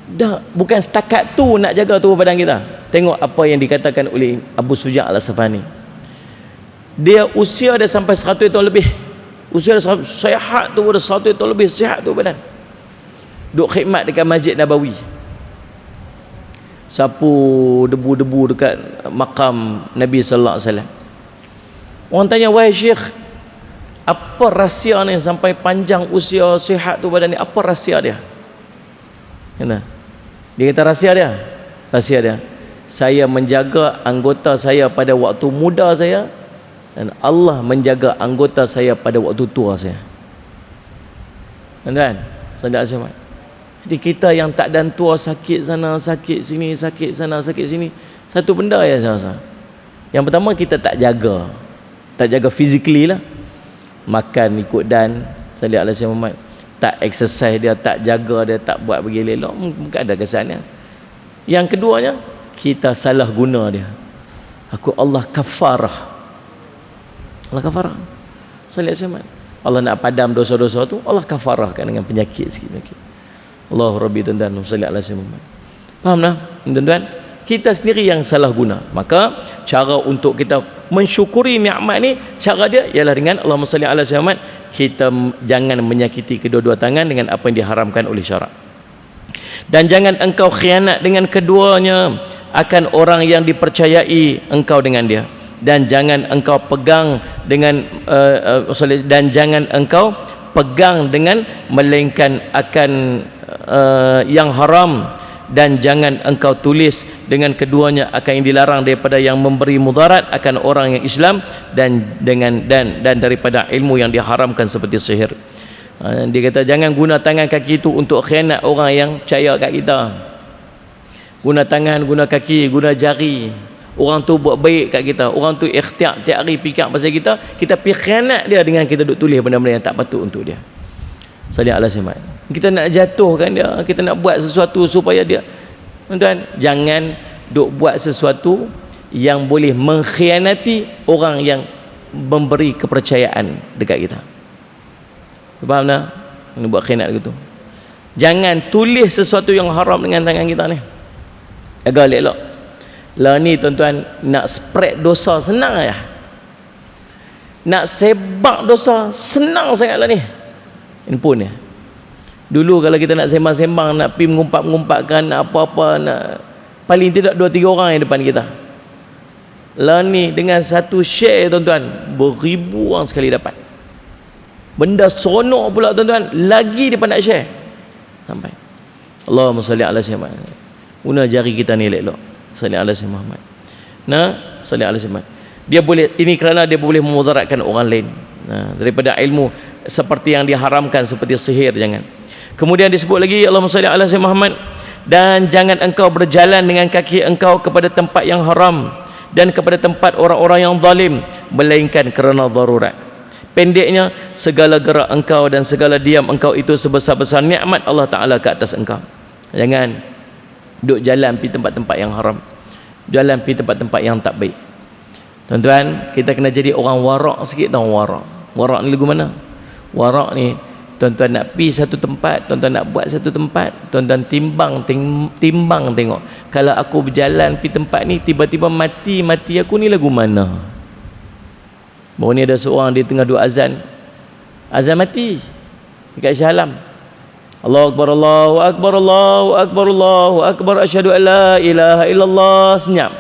Dah, bukan setakat tu nak jaga tubuh badan kita. Tengok apa yang dikatakan oleh Abu Suja' Al-Asfahani. Dia usia dia sampai 100 tahun lebih. Usia dia sihat tu, dah 100 tahun lebih sihat tu badan. Duk khidmat dekat Masjid Nabawi. Sapu debu-debu dekat makam Nabi sallallahu alaihi wasallam. Orang tanya, "Wahai Syekh, apa rahsia ni sampai panjang usia sihat tu badan ni? Apa rahsia dia?" Kena. Dia kata rahsia dia, saya menjaga anggota saya pada waktu muda saya, dan Allah menjaga anggota saya pada waktu tua saya. Kan? Saudara semua. Jadi kita yang tak dan tua, sakit sana, sakit sini, sakit sana, sakit sini, satu benda ya saya rasa. Yang pertama, kita tak jaga physically lah. Makan ikut dan sallallahu alaihi Muhammad. Tak exercise dia, tak jaga dia, tak buat begini elok, mungkin ada kesannya. Yang keduanya, kita salah guna dia. Allah kafarah. Allah nak padam dosa-dosa tu, Allah kafarahkan dengan penyakit sikit-sikit. Allah Rabbi tuan-tuan, sallallahu alaihi wasallam. Faham tak tuan-tuan? Kita sendiri yang salah guna. Maka cara untuk kita mensyukuri nikmat ni, cara dia ialah dengan Allahumma salli ala Muhammad. Kita jangan menyakiti kedua-dua tangan dengan apa yang diharamkan oleh syarak, dan jangan engkau khianat dengan keduanya akan orang yang dipercayai engkau dengan dia, dan jangan engkau pegang dengan melainkan akan yang haram, dan jangan engkau tulis dengan keduanya akan yang dilarang daripada yang memberi mudarat akan orang yang Islam, dan daripada ilmu yang diharamkan seperti sihir. Dia kata jangan guna tangan kaki itu untuk khianat orang yang percaya kat kita. Guna tangan, guna kaki, guna jari. Orang tu buat baik kat kita, orang tu ikhtiar tiap hari fikir pasal kita pergi khianat dia dengan kita duk tulis benda-benda yang tak patut untuk dia. Sallallahu alaihi wasallam. Kita nak jatuhkan dia, kita nak buat sesuatu supaya dia, tuan-tuan, jangan duk buat sesuatu yang boleh mengkhianati orang yang memberi kepercayaan dekat kita. Faham tak? Nak buat khianat gitu. Jangan tulis sesuatu yang haram dengan tangan kita ni. Agak elok. Lah ni tuan-tuan, nak spread dosa senang ya. Nak sebab dosa senang sangatlah ni. Handphone ni. Dulu kalau kita nak sembang-sembang, nak pergi mengumpat-mengumpatkan, nak apa-apa, nak paling tidak 2-3 orang yang depan kita. Lah ni dengan satu share tuan-tuan, beribu orang sekali dapat. Benda sonok pula tuan-tuan, lagi dia nak share. Sampai. Allahumma salli ala sayyidina Muhammad. Guna jari kita ni elok-elok. Salli ala sayyidina Muhammad. Nah, salli ala sayyidina Muhammad. Dia boleh, ini kerana dia boleh memudaratkan orang lain. Nah, daripada ilmu seperti yang diharamkan seperti sihir, jangan. Kemudian disebut lagi Allahumma salli ala sayyidina Muhammad, dan jangan engkau berjalan dengan kaki engkau kepada tempat yang haram dan kepada tempat orang-orang yang zalim, melainkan kerana darurat. Pendeknya, segala gerak engkau dan segala diam engkau itu sebesar-besar nikmat Allah Ta'ala ke atas engkau. Jangan duduk jalan pergi tempat-tempat yang haram, jalan pergi tempat-tempat yang tak baik. Tuan-tuan, kita kena jadi orang warak sikit tau. Warak ni lagu mana? Warak ni, tuan-tuan nak pergi satu tempat, tuan-tuan nak buat satu tempat, tuan-tuan timbang tengok. Kalau aku berjalan pergi tempat ni, tiba-tiba mati aku ni lagu mana? Baru ni ada seorang, dia tengah duk azan mati dekat Shah Alam. Allahu Akbar, Allahu Akbar, Allahu Akbar, Allahu Akbar, asyhadu an la ilaha illallah. Senyap.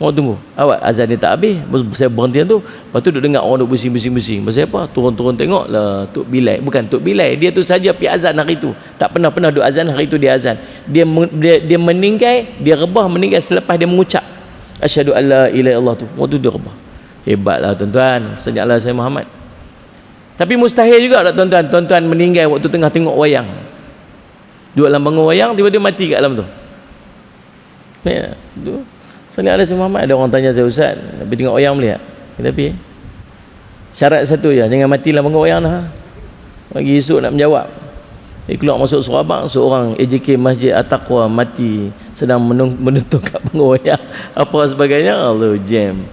Orang tunggu. Awak azan dia tak habis, saya berhenti tu. Lepas tu duk dengar orang duk bising-bising. Pasal apa? Turun-turun tengok lah Tok Bilal. Bukan Tok Bilal, dia tu saja pergi azan hari tu. Tak pernah duk azan, hari tu dia azan. Dia meninggal, dia rebah meninggal selepas dia mengucap asyhadu an la ilaha illallah tu. Waktu dia rebah. Hebatlah tuan-tuan, sejaklah saya Muhammad. Tapi mustahil juga tak tuan-tuan, tuan-tuan meninggal waktu tengah tengok wayang. Duduk dalam bangun wayang, tiba-tiba mati kat dalam tu. Ya, tu. Sallallahu alaihi Muhammad. Ada orang tanya saya, Ustaz, pergi tengok wayang boleh tak? Kita pergi. Syarat satu je, jangan mati dalam bangun wayang dah. Bagi esok nak menjawab. Dia keluar masuk Surabaya, seorang AJK Masjid At-Taqwa mati sedang menonton kat bangun wayang. Apa sebagainya, Allah jam.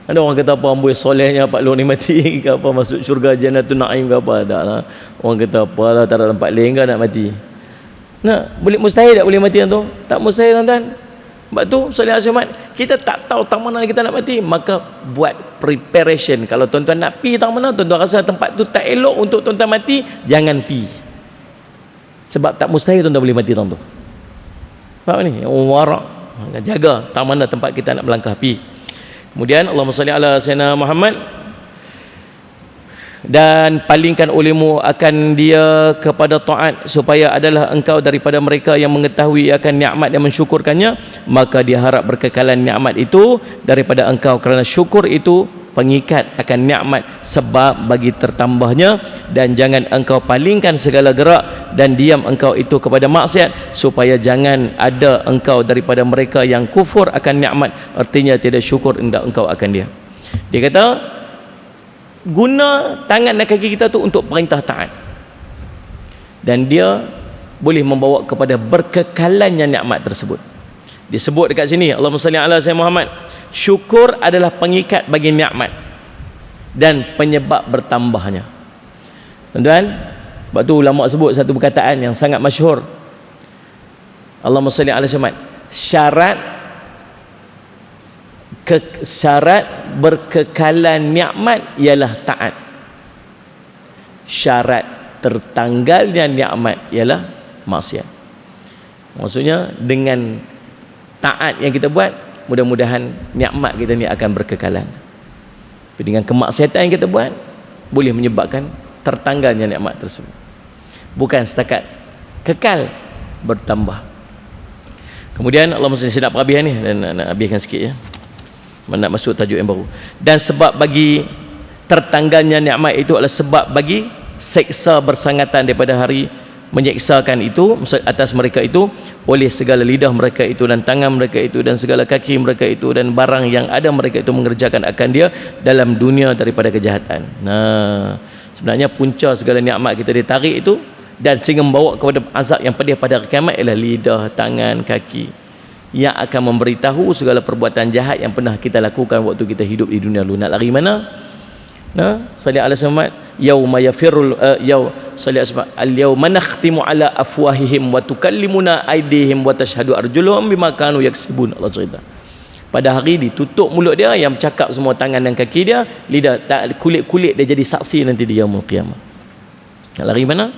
Ada orang kata apa, amboi solehnya Pak Long ni mati ke apa, masuk syurga Jannatul Naim ke apa, tak lah. Orang kata apa lah, tak ada tempat lain ke nak mati. Nah, boleh mustahil tak boleh mati tu? Tak mustahil tuan-tuan. Sebab tu Salih Asyamat, kita tak tahu tang mana kita nak mati, maka buat preparation. Kalau tuan-tuan nak pi tang mana, tuan-tuan rasa tempat tu tak elok untuk tuan-tuan mati, jangan pi. Sebab tak mustahil tuan-tuan boleh mati tang tu. Faham ni? Orang warak, jaga tang mana tempat kita nak melangkah pi. Kemudian Allahumma salli ala sayyidina Muhammad, dan palingkan olehmu akan dia kepada taat, supaya adalah engkau daripada mereka yang mengetahui akan nikmat dan mensyukurkannya, maka diharap berkekalan nikmat itu daripada engkau, kerana syukur itu pengikat akan nikmat sebab bagi tertambahnya. Dan jangan engkau palingkan segala gerak dan diam engkau itu kepada maksiat, supaya jangan ada engkau daripada mereka yang kufur akan nikmat, artinya tidak syukur engkau akan dia. Dia kata guna tangan dan kaki kita tu untuk perintah taat, dan dia boleh membawa kepada berkekalannya nikmat tersebut. Disebut dekat sini Allahumma salli ala sayyidina Muhammad, syukur adalah pengikat bagi nikmat dan penyebab bertambahnya. Tuan-tuan, sebab tu ulama sebut satu perkataan yang sangat masyhur, Allahumma salli ala sayyidina Muhammad, syarat berkekalan nikmat ialah taat, syarat tertanggalnya nikmat ialah maksiat. Maksudnya dengan taat yang kita buat, mudah-mudahan nikmat kita ni akan berkekalan. Tapi dengan kemaksiatan yang kita buat, boleh menyebabkan tertanggalnya nikmat tersebut. Bukan setakat kekal, bertambah. Kemudian Allah mesti sedap habis ni, dan nak habiskan sikit ya. Nak masuk tajuk yang baru. Dan sebab bagi tertanggalnya nikmat itu adalah sebab bagi seksa bersangatan daripada hari menyeksakan itu atas mereka itu oleh segala lidah mereka itu dan tangan mereka itu dan segala kaki mereka itu dan barang yang ada mereka itu mengerjakan akan dia dalam dunia daripada kejahatan. Nah, sebenarnya punca segala nikmat kita ditarik itu dan sehingga membawa kepada azab yang pedih pada hari kiamat ialah lidah, tangan, kaki yang akan memberitahu segala perbuatan jahat yang pernah kita lakukan waktu kita hidup di dunia lalu. Nak lari mana? Nah, salli ala Muhammad, yauma yafirul salli al-yauma nakhtimu ala afwahihim wa tukallimuna aydihim wa tashhadu arjuluhum bima kanu yaksibun. Allah cerita. Pada hari ditutup mulut dia, yang bercakap semua tangan dan kaki dia, lidah, kulit-kulit dia jadi saksi nanti di yaumul qiyamah. Nak lari mana?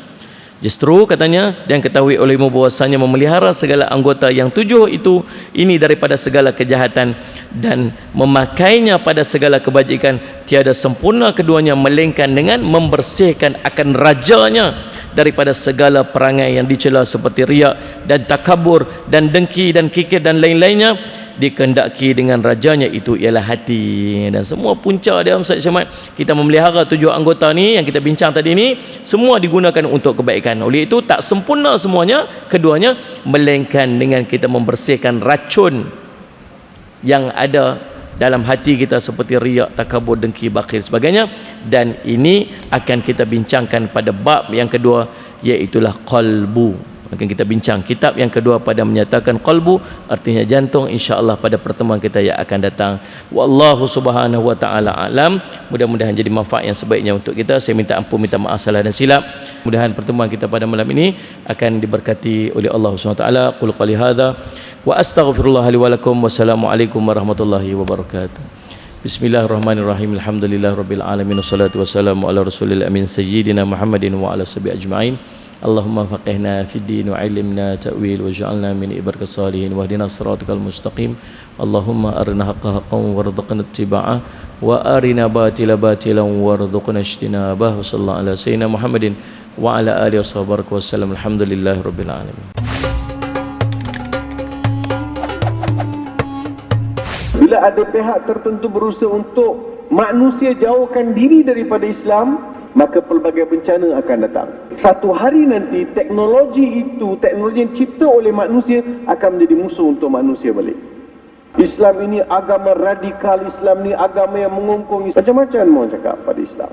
Justru katanya, dan ketahui olehmu bahwasanya memelihara segala anggota yang 7 itu ini daripada segala kejahatan dan memakainya pada segala kebajikan, tiada sempurna keduanya melainkan dengan membersihkan akan rajanya daripada segala perangai yang dicela seperti riak dan takabur dan dengki dan kikir dan lain-lainnya, dikehendaki dengan rajanya itu ialah hati. Dan semua punca dia Ustaz Syamad, kita memelihara 7 anggota ni yang kita bincang tadi ni, semua digunakan untuk kebaikan. Oleh itu tak sempurna semuanya keduanya, melainkan dengan kita membersihkan racun yang ada dalam hati kita seperti riak, takabur, dengki, bakhil sebagainya. Dan ini akan kita bincangkan pada bab yang kedua, iaitulah qalbu. Akan kita bincang kitab yang kedua pada menyatakan qalbu, artinya jantung, insya-Allah pada pertemuan kita yang akan datang. Wallahu subhanahu wa ta'ala alam. Mudah-mudahan jadi manfaat yang sebaiknya untuk kita. Saya minta ampun, minta maaf salah dan silap. Mudah-mudahan pertemuan kita pada malam ini akan diberkati oleh Allah Subhanahu wa taala. Qul qali hadza wa astaghfirullah li wa lakum. Wassalamualaikum warahmatullahi wabarakatuh. Bismillahirrahmanirrahim. Alhamdulillahirabbil alamin wassalatu wassalamu ala rasulil amin sayyidina Muhammadin wa ala sahbihi ajma'in. Allahumma faqihna fid din wa 'allimna ta'wil waj'alna min ibadikas salihin wahdina siratal mustaqim. Allahumma arina haqqa haqqan warzuqna ittiba'ah wa arina batila batilan warzuqna ijtinabah. Wa sallallahu ala sayyidina Muhammadin wa ala alihi wasallam. Alhamdulillahirabbil alamin. Bila ada pihak tertentu berusaha untuk manusia jauhkan diri daripada Islam, maka pelbagai bencana akan datang. Satu hari nanti teknologi itu, teknologi yang cipta oleh manusia akan menjadi musuh untuk manusia balik. Islam ini agama radikal, Islam ini agama yang mengungkung, macam-macam orang cakap pada Islam.